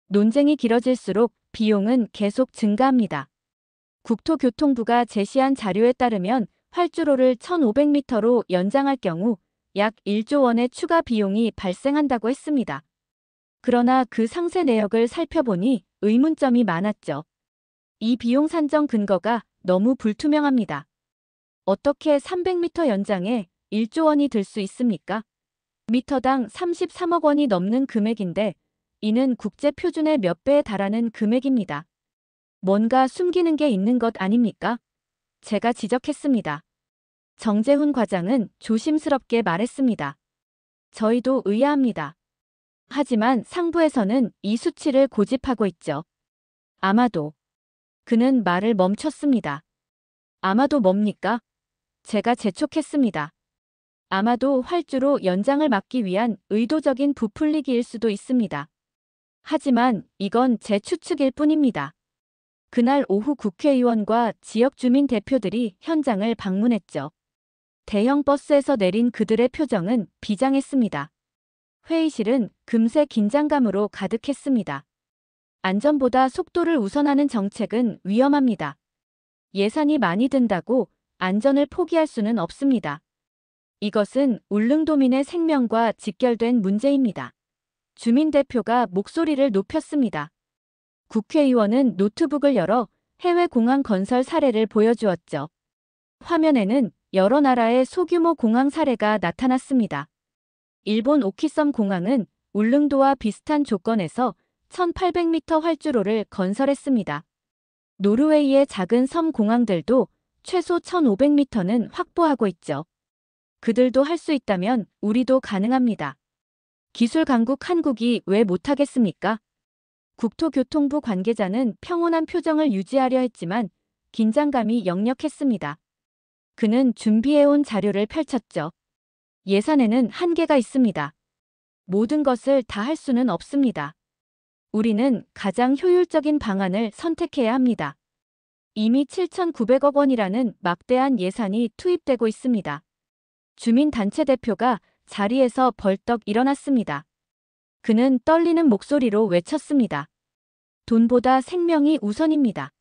논쟁이 길어질수록 비용은 계속 증가합니다. 국토교통부가 제시한 자료에 따르면 활주로를 1500m로 연장할 경우 약 1조 원의 추가 비용이 발생한다고 했습니다. 그러나 그 상세 내역을 살펴보니 의문점이 많았죠. 이 비용 산정 근거가 너무 불투명합니다. 어떻게 300m 연장에 1조 원이 들 수 있습니까? 미터당 33억 원이 넘는 금액인데 이는 국제 표준의 몇 배에 달하는 금액입니다. 뭔가 숨기는 게 있는 것 아닙니까? 제가 지적했습니다. 정재훈 과장은 조심스럽게 말했습니다. 저희도 의아합니다. 하지만 상부에서는 이 수치를 고집하고 있죠. 아마도. 그는 말을 멈췄습니다. 아마도 뭡니까? 제가 재촉했습니다. 아마도 활주로 연장을 막기 위한 의도적인 부풀리기일 수도 있습니다. 하지만 이건 제 추측일 뿐입니다. 그날 오후 국회의원과 지역 주민 대표들이 현장을 방문했죠. 대형 버스에서 내린 그들의 표정은 비장했습니다. 회의실은 금세 긴장감으로 가득했습니다. 안전보다 속도를 우선하는 정책은 위험합니다. 예산이 많이 든다고 안전을 포기할 수는 없습니다. 이것은 울릉도민의 생명과 직결된 문제입니다. 주민 대표가 목소리를 높였습니다. 국회의원은 노트북을 열어 해외 공항 건설 사례를 보여주었죠. 화면에는 여러 나라의 소규모 공항 사례가 나타났습니다. 일본 오키섬 공항은 울릉도와 비슷한 조건에서 1800m 활주로를 건설했습니다. 노르웨이의 작은 섬 공항들도 최소 1500m는 확보하고 있죠. 그들도 할 수 있다면 우리도 가능합니다. 기술 강국 한국이 왜 못하겠습니까? 국토교통부 관계자는 평온한 표정을 유지하려 했지만 긴장감이 역력했습니다. 그는 준비해온 자료를 펼쳤죠. 예산에는 한계가 있습니다. 모든 것을 다 할 수는 없습니다. 우리는 가장 효율적인 방안을 선택해야 합니다. 이미 7,900억 원이라는 막대한 예산이 투입되고 있습니다. 주민단체 대표가 자리에서 벌떡 일어났습니다. 그는 떨리는 목소리로 외쳤습니다. 돈보다 생명이 우선입니다.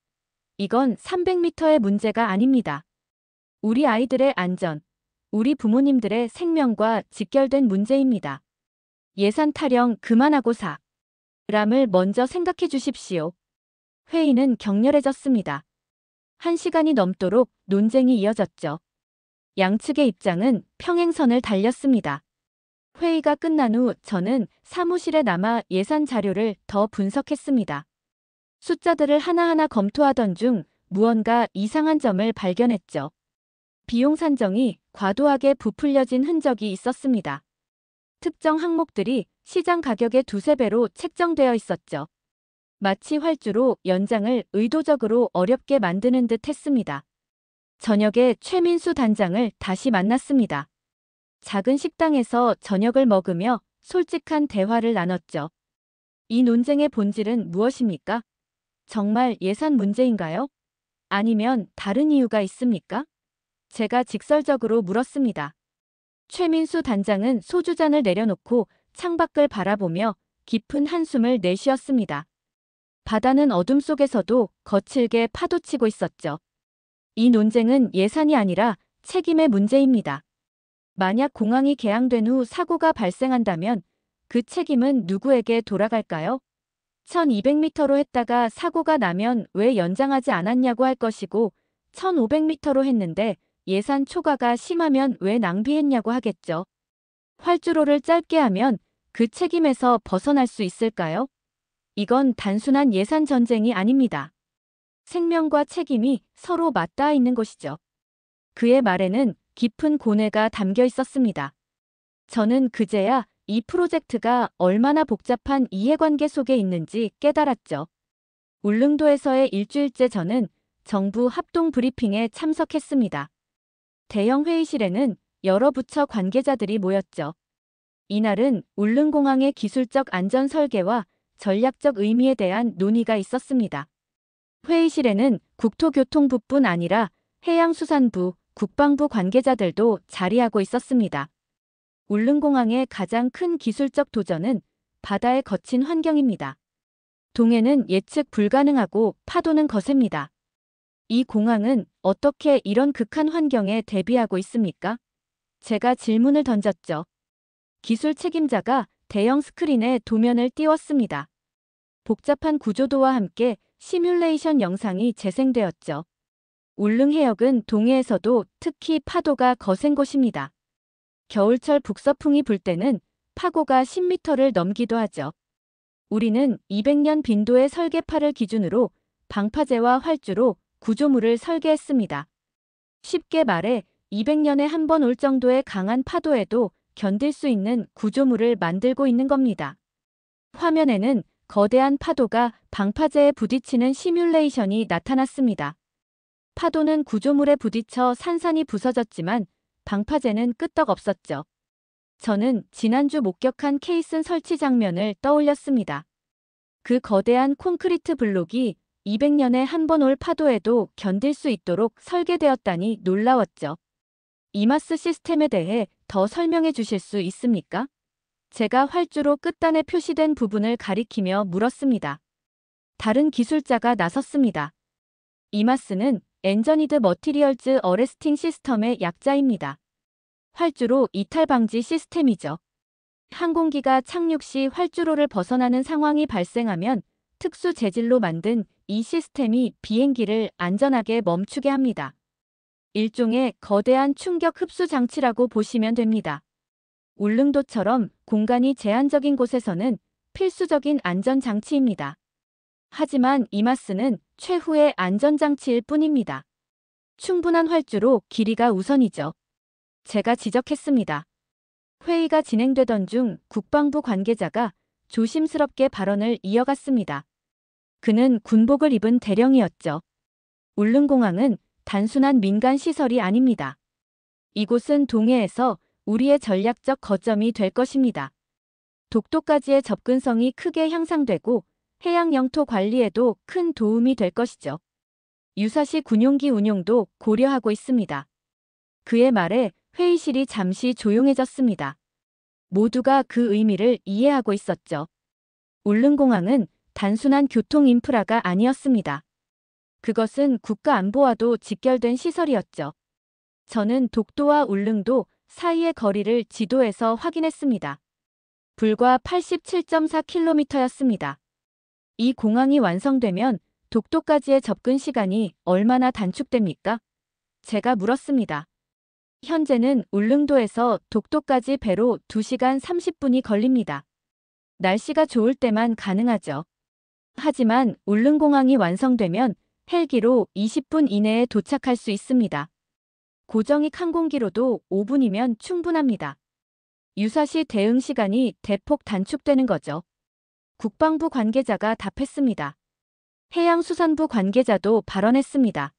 이건 300m의 문제가 아닙니다. 우리 아이들의 안전, 우리 부모님들의 생명과 직결된 문제입니다. 예산 타령 그만하고 사람을 먼저 생각해 주십시오. 회의는 격렬해졌습니다. 1시간이 넘도록 논쟁이 이어졌죠. 양측의 입장은 평행선을 달렸습니다. 회의가 끝난 후 저는 사무실에 남아 예산 자료를 더 분석했습니다. 숫자들을 하나하나 검토하던 중 무언가 이상한 점을 발견했죠. 비용 산정이 과도하게 부풀려진 흔적이 있었습니다. 특정 항목들이 시장 가격의 두세 배로 책정되어 있었죠. 마치 활주로 연장을 의도적으로 어렵게 만드는 듯 했습니다. 저녁에 최민수 단장을 다시 만났습니다. 작은 식당에서 저녁을 먹으며 솔직한 대화를 나눴죠. 이 논쟁의 본질은 무엇입니까? 정말 예산 문제인가요? 아니면 다른 이유가 있습니까? 제가 직설적으로 물었습니다. 최민수 단장은 소주잔을 내려놓고 창밖을 바라보며 깊은 한숨을 내쉬었습니다. 바다는 어둠 속에서도 거칠게 파도치고 있었죠. 이 논쟁은 예산이 아니라 책임의 문제입니다. 만약 공항이 개항된 후 사고가 발생한다면 그 책임은 누구에게 돌아갈까요? 1200m로 했다가 사고가 나면 왜 연장하지 않았냐고 할 것이고 1500m로 했는데 예산 초과가 심하면 왜 낭비했냐고 하겠죠. 활주로를 짧게 하면 그 책임에서 벗어날 수 있을까요? 이건 단순한 예산 전쟁이 아닙니다. 생명과 책임이 서로 맞닿아 있는 것이죠. 그의 말에는 깊은 고뇌가 담겨 있었습니다. 저는 그제야 이 프로젝트가 얼마나 복잡한 이해관계 속에 있는지 깨달았죠. 울릉도에서의 일주일째 저는 정부 합동 브리핑에 참석했습니다. 대형 회의실에는 여러 부처 관계자들이 모였죠. 이날은 울릉공항의 기술적 안전 설계와 전략적 의미에 대한 논의가 있었습니다. 회의실에는 국토교통부뿐 아니라 해양수산부, 국방부 관계자들도 자리하고 있었습니다. 울릉공항의 가장 큰 기술적 도전은 바다의 거친 환경입니다. 동해는 예측 불가능하고 파도는 거셉니다. 이 공항은 어떻게 이런 극한 환경에 대비하고 있습니까? 제가 질문을 던졌죠. 기술 책임자가 대형 스크린에 도면을 띄웠습니다. 복잡한 구조도와 함께 시뮬레이션 영상이 재생되었죠. 울릉해역은 동해에서도 특히 파도가 거센 곳입니다. 겨울철 북서풍이 불 때는 파고가 10m를 넘기도 하죠. 우리는 200년 빈도의 설계파를 기준으로 방파제와 활주로, 구조물을 설계했습니다. 쉽게 말해 200년에 한 번 올 정도의 강한 파도에도 견딜 수 있는 구조물을 만들고 있는 겁니다. 화면에는 거대한 파도가 방파제에 부딪히는 시뮬레이션이 나타났습니다. 파도는 구조물에 부딪혀 산산이 부서졌지만 방파제는 끄떡없었죠. 저는 지난주 목격한 케이슨 설치 장면을 떠올렸습니다. 그 거대한 콘크리트 블록이 200년에 한 번 올 파도에도 견딜 수 있도록 설계되었다니 놀라웠죠. 이마스 시스템에 대해 더 설명해 주실 수 있습니까? 제가 활주로 끝단에 표시된 부분을 가리키며 물었습니다. 다른 기술자가 나섰습니다. 이마스는 엔저니드 머티리얼즈 어레스팅 시스템의 약자입니다. 활주로 이탈 방지 시스템이죠. 항공기가 착륙 시 활주로를 벗어나는 상황이 발생하면 특수 재질로 만든 이 시스템이 비행기를 안전하게 멈추게 합니다. 일종의 거대한 충격 흡수 장치라고 보시면 됩니다. 울릉도처럼 공간이 제한적인 곳에서는 필수적인 안전장치입니다. 하지만 이마스는 최후의 안전장치일 뿐입니다. 충분한 활주로 길이가 우선이죠. 제가 지적했습니다. 회의가 진행되던 중 국방부 관계자가 조심스럽게 발언을 이어갔습니다. 그는 군복을 입은 대령이었죠. 울릉공항은 단순한 민간 시설이 아닙니다. 이곳은 동해에서 우리의 전략적 거점이 될 것입니다. 독도까지의 접근성이 크게 향상되고 해양 영토 관리에도 큰 도움이 될 것이죠. 유사시 군용기 운용도 고려하고 있습니다. 그의 말에 회의실이 잠시 조용해졌습니다. 모두가 그 의미를 이해하고 있었죠. 울릉공항은 단순한 교통 인프라가 아니었습니다. 그것은 국가 안보와도 직결된 시설이었죠. 저는 독도와 울릉도 사이의 거리를 지도에서 확인했습니다. 불과 87.4km였습니다. 이 공항이 완성되면 독도까지의 접근 시간이 얼마나 단축됩니까? 제가 물었습니다. 현재는 울릉도에서 독도까지 배로 2시간 30분이 걸립니다. 날씨가 좋을 때만 가능하죠. 하지만 울릉공항이 완성되면 헬기로 20분 이내에 도착할 수 있습니다. 고정익 항공기로도 5분이면 충분합니다. 유사시 대응 시간이 대폭 단축되는 거죠. 국방부 관계자가 답했습니다. 해양수산부 관계자도 발언했습니다.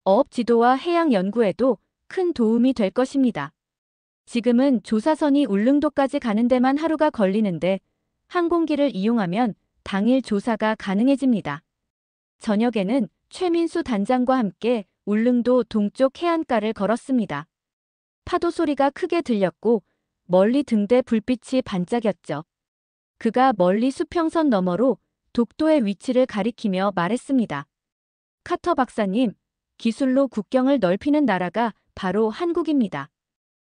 어업 지도와 해양 연구에도 큰 도움이 될 것입니다. 지금은 조사선이 울릉도까지 가는 데만 하루가 걸리는데 항공기를 이용하면 당일 조사가 가능해집니다. 저녁에는 최민수 단장과 함께 울릉도 동쪽 해안가를 걸었습니다. 파도 소리가 크게 들렸고 멀리 등대 불빛이 반짝였죠. 그가 멀리 수평선 너머로 독도의 위치를 가리키며 말했습니다. 카터 박사님, 기술로 국경을 넓히는 나라가 바로 한국입니다.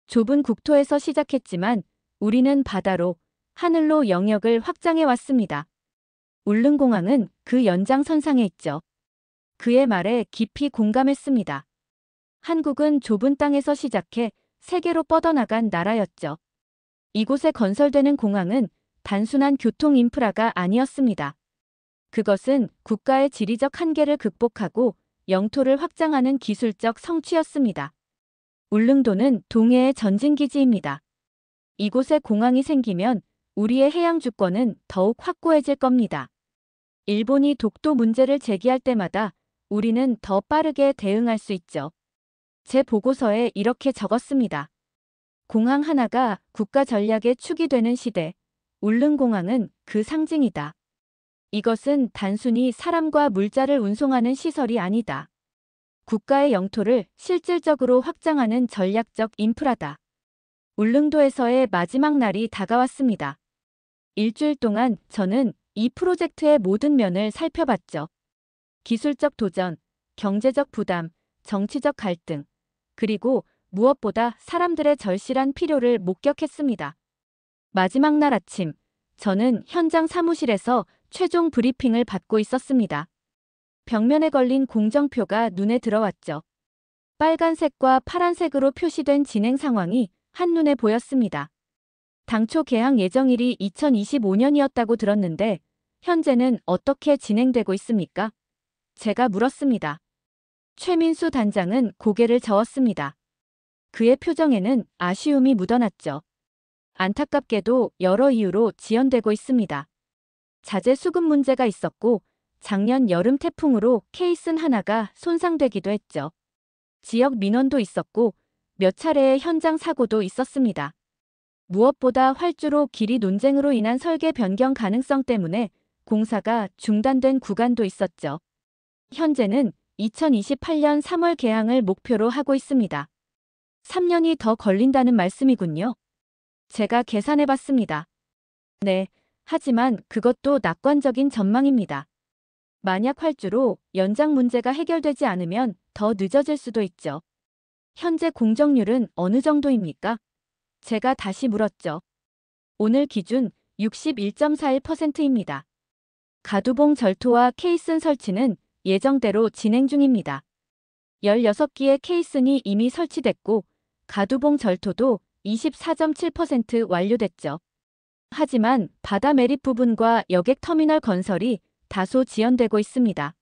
좁은 국토에서 시작했지만 우리는 바다로, 하늘로 영역을 확장해 왔습니다. 울릉공항은 그 연장선상에 있죠. 그의 말에 깊이 공감했습니다. 한국은 좁은 땅에서 시작해 세계로 뻗어나간 나라였죠. 이곳에 건설되는 공항은 단순한 교통 인프라가 아니었습니다. 그것은 국가의 지리적 한계를 극복하고 영토를 확장하는 기술적 성취였습니다. 울릉도는 동해의 전진기지입니다. 이곳에 공항이 생기면 우리의 해양 주권은 더욱 확고해질 겁니다. 일본이 독도 문제를 제기할 때마다 우리는 더 빠르게 대응할 수 있죠. 제 보고서에 이렇게 적었습니다. 공항 하나가 국가 전략의 축이 되는 시대, 울릉공항은 그 상징이다. 이것은 단순히 사람과 물자를 운송하는 시설이 아니다. 국가의 영토를 실질적으로 확장하는 전략적 인프라다. 울릉도에서의 마지막 날이 다가왔습니다. 일주일 동안 저는 이 프로젝트의 모든 면을 살펴봤죠. 기술적 도전, 경제적 부담, 정치적 갈등, 그리고 무엇보다 사람들의 절실한 필요를 목격했습니다. 마지막 날 아침, 저는 현장 사무실에서 최종 브리핑을 받고 있었습니다. 벽면에 걸린 공정표가 눈에 들어왔죠. 빨간색과 파란색으로 표시된 진행 상황이 한눈에 보였습니다. 당초 개항 예정일이 2025년이었다고 들었는데 현재는 어떻게 진행되고 있습니까? 제가 물었습니다. 최민수 단장은 고개를 저었습니다. 그의 표정에는 아쉬움이 묻어났죠. 안타깝게도 여러 이유로 지연되고 있습니다. 자재 수급 문제가 있었고 작년 여름 태풍으로 케이슨 하나가 손상되기도 했죠. 지역 민원도 있었고 몇 차례의 현장 사고도 있었습니다. 무엇보다 활주로 길이 논쟁으로 인한 설계 변경 가능성 때문에 공사가 중단된 구간도 있었죠. 현재는 2028년 3월 개항을 목표로 하고 있습니다. 3년이 더 걸린다는 말씀이군요. 제가 계산해봤습니다. 네, 하지만 그것도 낙관적인 전망입니다. 만약 활주로 연장 문제가 해결되지 않으면 더 늦어질 수도 있죠. 현재 공정률은 어느 정도입니까? 제가 다시 물었죠. 오늘 기준 61.41%입니다. 가두봉 절토와 케이슨 설치는 예정대로 진행 중입니다. 16기의 케이슨이 이미 설치됐고 가두봉 절토도 24.7% 완료됐죠. 하지만 바다 매립 부분과 여객 터미널 건설이 다소 지연되고 있습니다.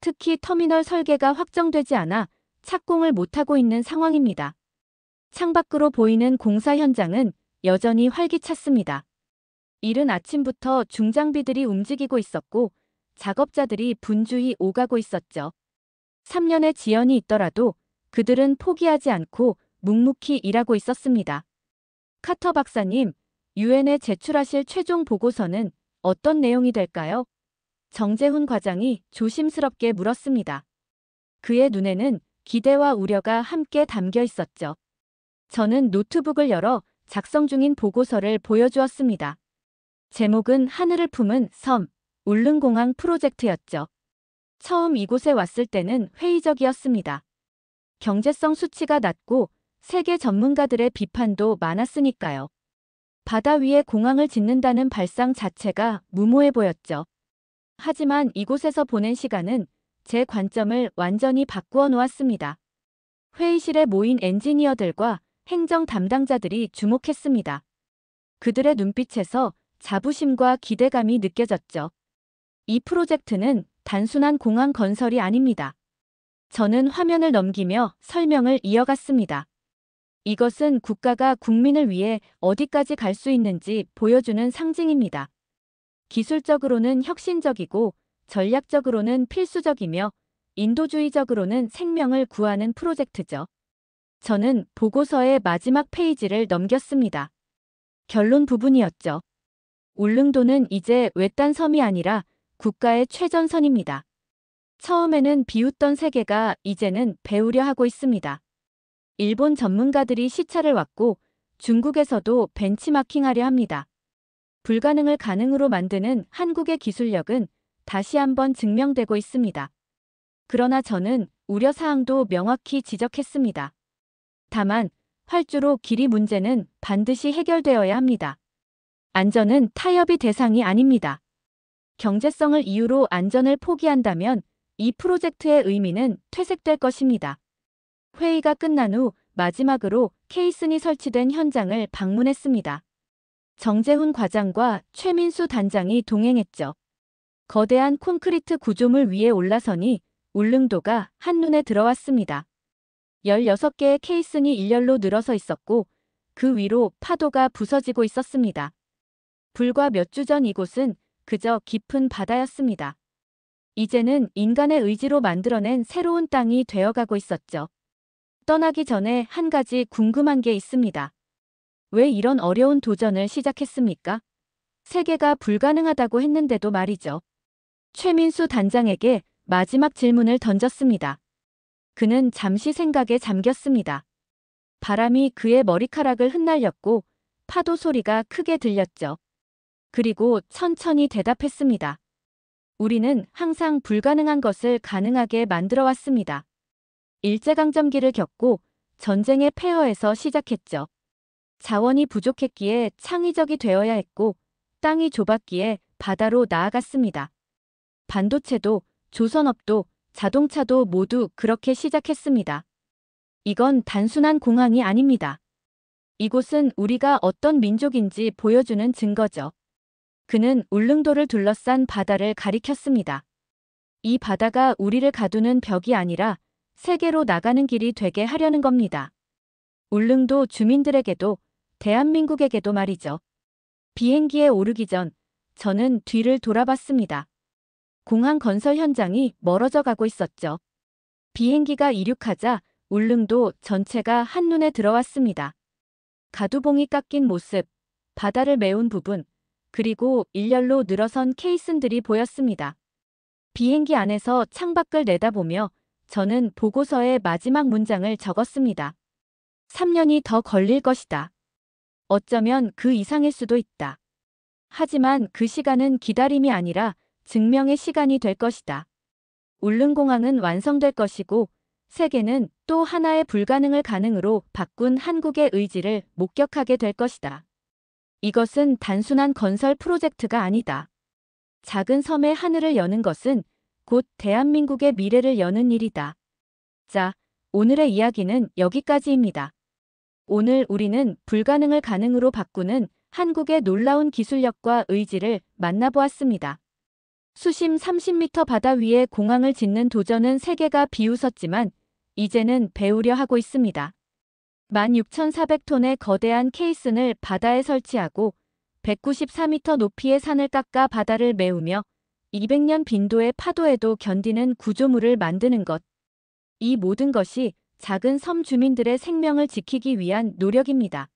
특히 터미널 설계가 확정되지 않아 착공을 못하고 있는 상황입니다. 창밖으로 보이는 공사 현장은 여전히 활기찼습니다. 이른 아침부터 중장비들이 움직이고 있었고 작업자들이 분주히 오가고 있었죠. 3년의 지연이 있더라도 그들은 포기하지 않고 묵묵히 일하고 있었습니다. 카터 박사님, 유엔에 제출하실 최종 보고서는 어떤 내용이 될까요? 정재훈 과장이 조심스럽게 물었습니다. 그의 눈에는 기대와 우려가 함께 담겨 있었죠. 저는 노트북을 열어 작성 중인 보고서를 보여주었습니다. 제목은 하늘을 품은 섬, 울릉공항 프로젝트였죠. 처음 이곳에 왔을 때는 회의적이었습니다. 경제성 수치가 낮고 세계 전문가들의 비판도 많았으니까요. 바다 위에 공항을 짓는다는 발상 자체가 무모해 보였죠. 하지만 이곳에서 보낸 시간은 제 관점을 완전히 바꾸어 놓았습니다. 회의실에 모인 엔지니어들과 행정 담당자들이 주목했습니다. 그들의 눈빛에서 자부심과 기대감이 느껴졌죠. 이 프로젝트는 단순한 공항 건설이 아닙니다. 저는 화면을 넘기며 설명을 이어갔습니다. 이것은 국가가 국민을 위해 어디까지 갈 수 있는지 보여주는 상징입니다. 기술적으로는 혁신적이고 전략적으로는 필수적이며 인도주의적으로는 생명을 구하는 프로젝트죠. 저는 보고서의 마지막 페이지를 넘겼습니다. 결론 부분이었죠. 울릉도는 이제 외딴 섬이 아니라 국가의 최전선입니다. 처음에는 비웃던 세계가 이제는 배우려 하고 있습니다. 일본 전문가들이 시차를 왔고 중국에서도 벤치마킹하려 합니다. 불가능을 가능으로 만드는 한국의 기술력은 다시 한번 증명되고 있습니다. 그러나 저는 우려사항도 명확히 지적했습니다. 다만 활주로 길이 문제는 반드시 해결되어야 합니다. 안전은 타협의 대상이 아닙니다. 경제성을 이유로 안전을 포기한다면 이 프로젝트의 의미는 퇴색될 것입니다. 회의가 끝난 후 마지막으로 케이슨이 설치된 현장을 방문했습니다. 정재훈 과장과 최민수 단장이 동행했죠. 거대한 콘크리트 구조물 위에 올라서니 울릉도가 한눈에 들어왔습니다. 16개의 케이슨이 일렬로 늘어서 있었고 그 위로 파도가 부서지고 있었습니다. 불과 몇 주 전 이곳은 그저 깊은 바다였습니다. 이제는 인간의 의지로 만들어낸 새로운 땅이 되어가고 있었죠. 떠나기 전에 한 가지 궁금한 게 있습니다. 왜 이런 어려운 도전을 시작했습니까? 세계가 불가능하다고 했는데도 말이죠. 최민수 단장에게 마지막 질문을 던졌습니다. 그는 잠시 생각에 잠겼습니다. 바람이 그의 머리카락을 흩날렸고 파도 소리가 크게 들렸죠. 그리고 천천히 대답했습니다. 우리는 항상 불가능한 것을 가능하게 만들어 왔습니다. 일제강점기를 겪고 전쟁의 폐허에서 시작했죠. 자원이 부족했기에 창의적이 되어야 했고 땅이 좁았기에 바다로 나아갔습니다. 반도체도 조선업도 자동차도 모두 그렇게 시작했습니다. 이건 단순한 공항이 아닙니다. 이곳은 우리가 어떤 민족인지 보여주는 증거죠. 그는 울릉도를 둘러싼 바다를 가리켰습니다. 이 바다가 우리를 가두는 벽이 아니라 세계로 나가는 길이 되게 하려는 겁니다. 울릉도 주민들에게도 대한민국에게도 말이죠. 비행기에 오르기 전 저는 뒤를 돌아봤습니다. 공항 건설 현장이 멀어져 가고 있었죠. 비행기가 이륙하자 울릉도 전체가 한눈에 들어왔습니다. 가두봉이 깎인 모습, 바다를 메운 부분, 그리고 일렬로 늘어선 케이슨들이 보였습니다. 비행기 안에서 창밖을 내다보며 저는 보고서의 마지막 문장을 적었습니다. 3년이 더 걸릴 것이다. 어쩌면 그 이상일 수도 있다. 하지만 그 시간은 기다림이 아니라 증명의 시간이 될 것이다. 울릉공항은 완성될 것이고 세계는 또 하나의 불가능을 가능으로 바꾼 한국의 의지를 목격하게 될 것이다. 이것은 단순한 건설 프로젝트가 아니다. 작은 섬의 하늘을 여는 것은 곧 대한민국의 미래를 여는 일이다. 자, 오늘의 이야기는 여기까지입니다. 오늘 우리는 불가능을 가능으로 바꾸는 한국의 놀라운 기술력과 의지를 만나보았습니다. 수심 30m 바다 위에 공항을 짓는 도전은 세계가 비웃었지만 이제는 배우려 하고 있습니다. 16,400톤의 거대한 케이슨을 바다에 설치하고 194m 높이의 산을 깎아 바다를 메우며 200년 빈도의 파도에도 견디는 구조물을 만드는 것. 이 모든 것이 작은 섬 주민들의 생명을 지키기 위한 노력입니다.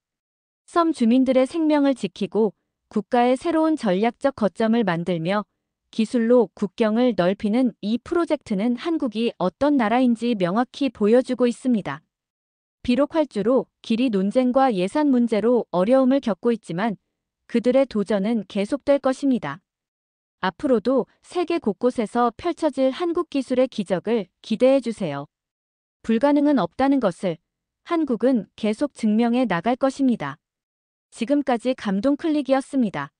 섬 주민들의 생명을 지키고 국가의 새로운 전략적 거점을 만들며 기술로 국경을 넓히는 이 프로젝트는 한국이 어떤 나라인지 명확히 보여주고 있습니다. 비록 활주로, 길이 논쟁과 예산 문제로 어려움을 겪고 있지만 그들의 도전은 계속될 것입니다. 앞으로도 세계 곳곳에서 펼쳐질 한국 기술의 기적을 기대해 주세요. 불가능은 없다는 것을 한국은 계속 증명해 나갈 것입니다. 지금까지 감동 클릭이었습니다.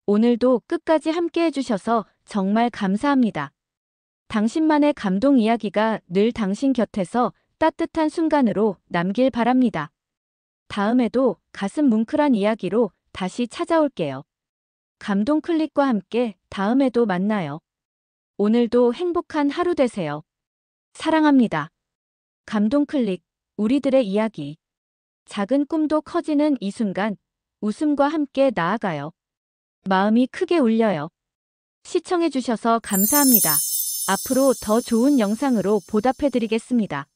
오늘도 끝까지 함께 해주셔서 정말 감사합니다. 당신만의 감동 이야기가 늘 당신 곁에서 따뜻한 순간으로 남길 바랍니다. 다음에도 가슴 뭉클한 이야기로 다시 찾아올게요. 감동 클릭과 함께 다음에도 만나요. 오늘도 행복한 하루 되세요. 사랑합니다. 감동 클릭, 우리들의 이야기. 작은 꿈도 커지는 이 순간, 웃음과 함께 나아가요. 마음이 크게 울려요. 시청해주셔서 감사합니다. 앞으로 더 좋은 영상으로 보답해드리겠습니다.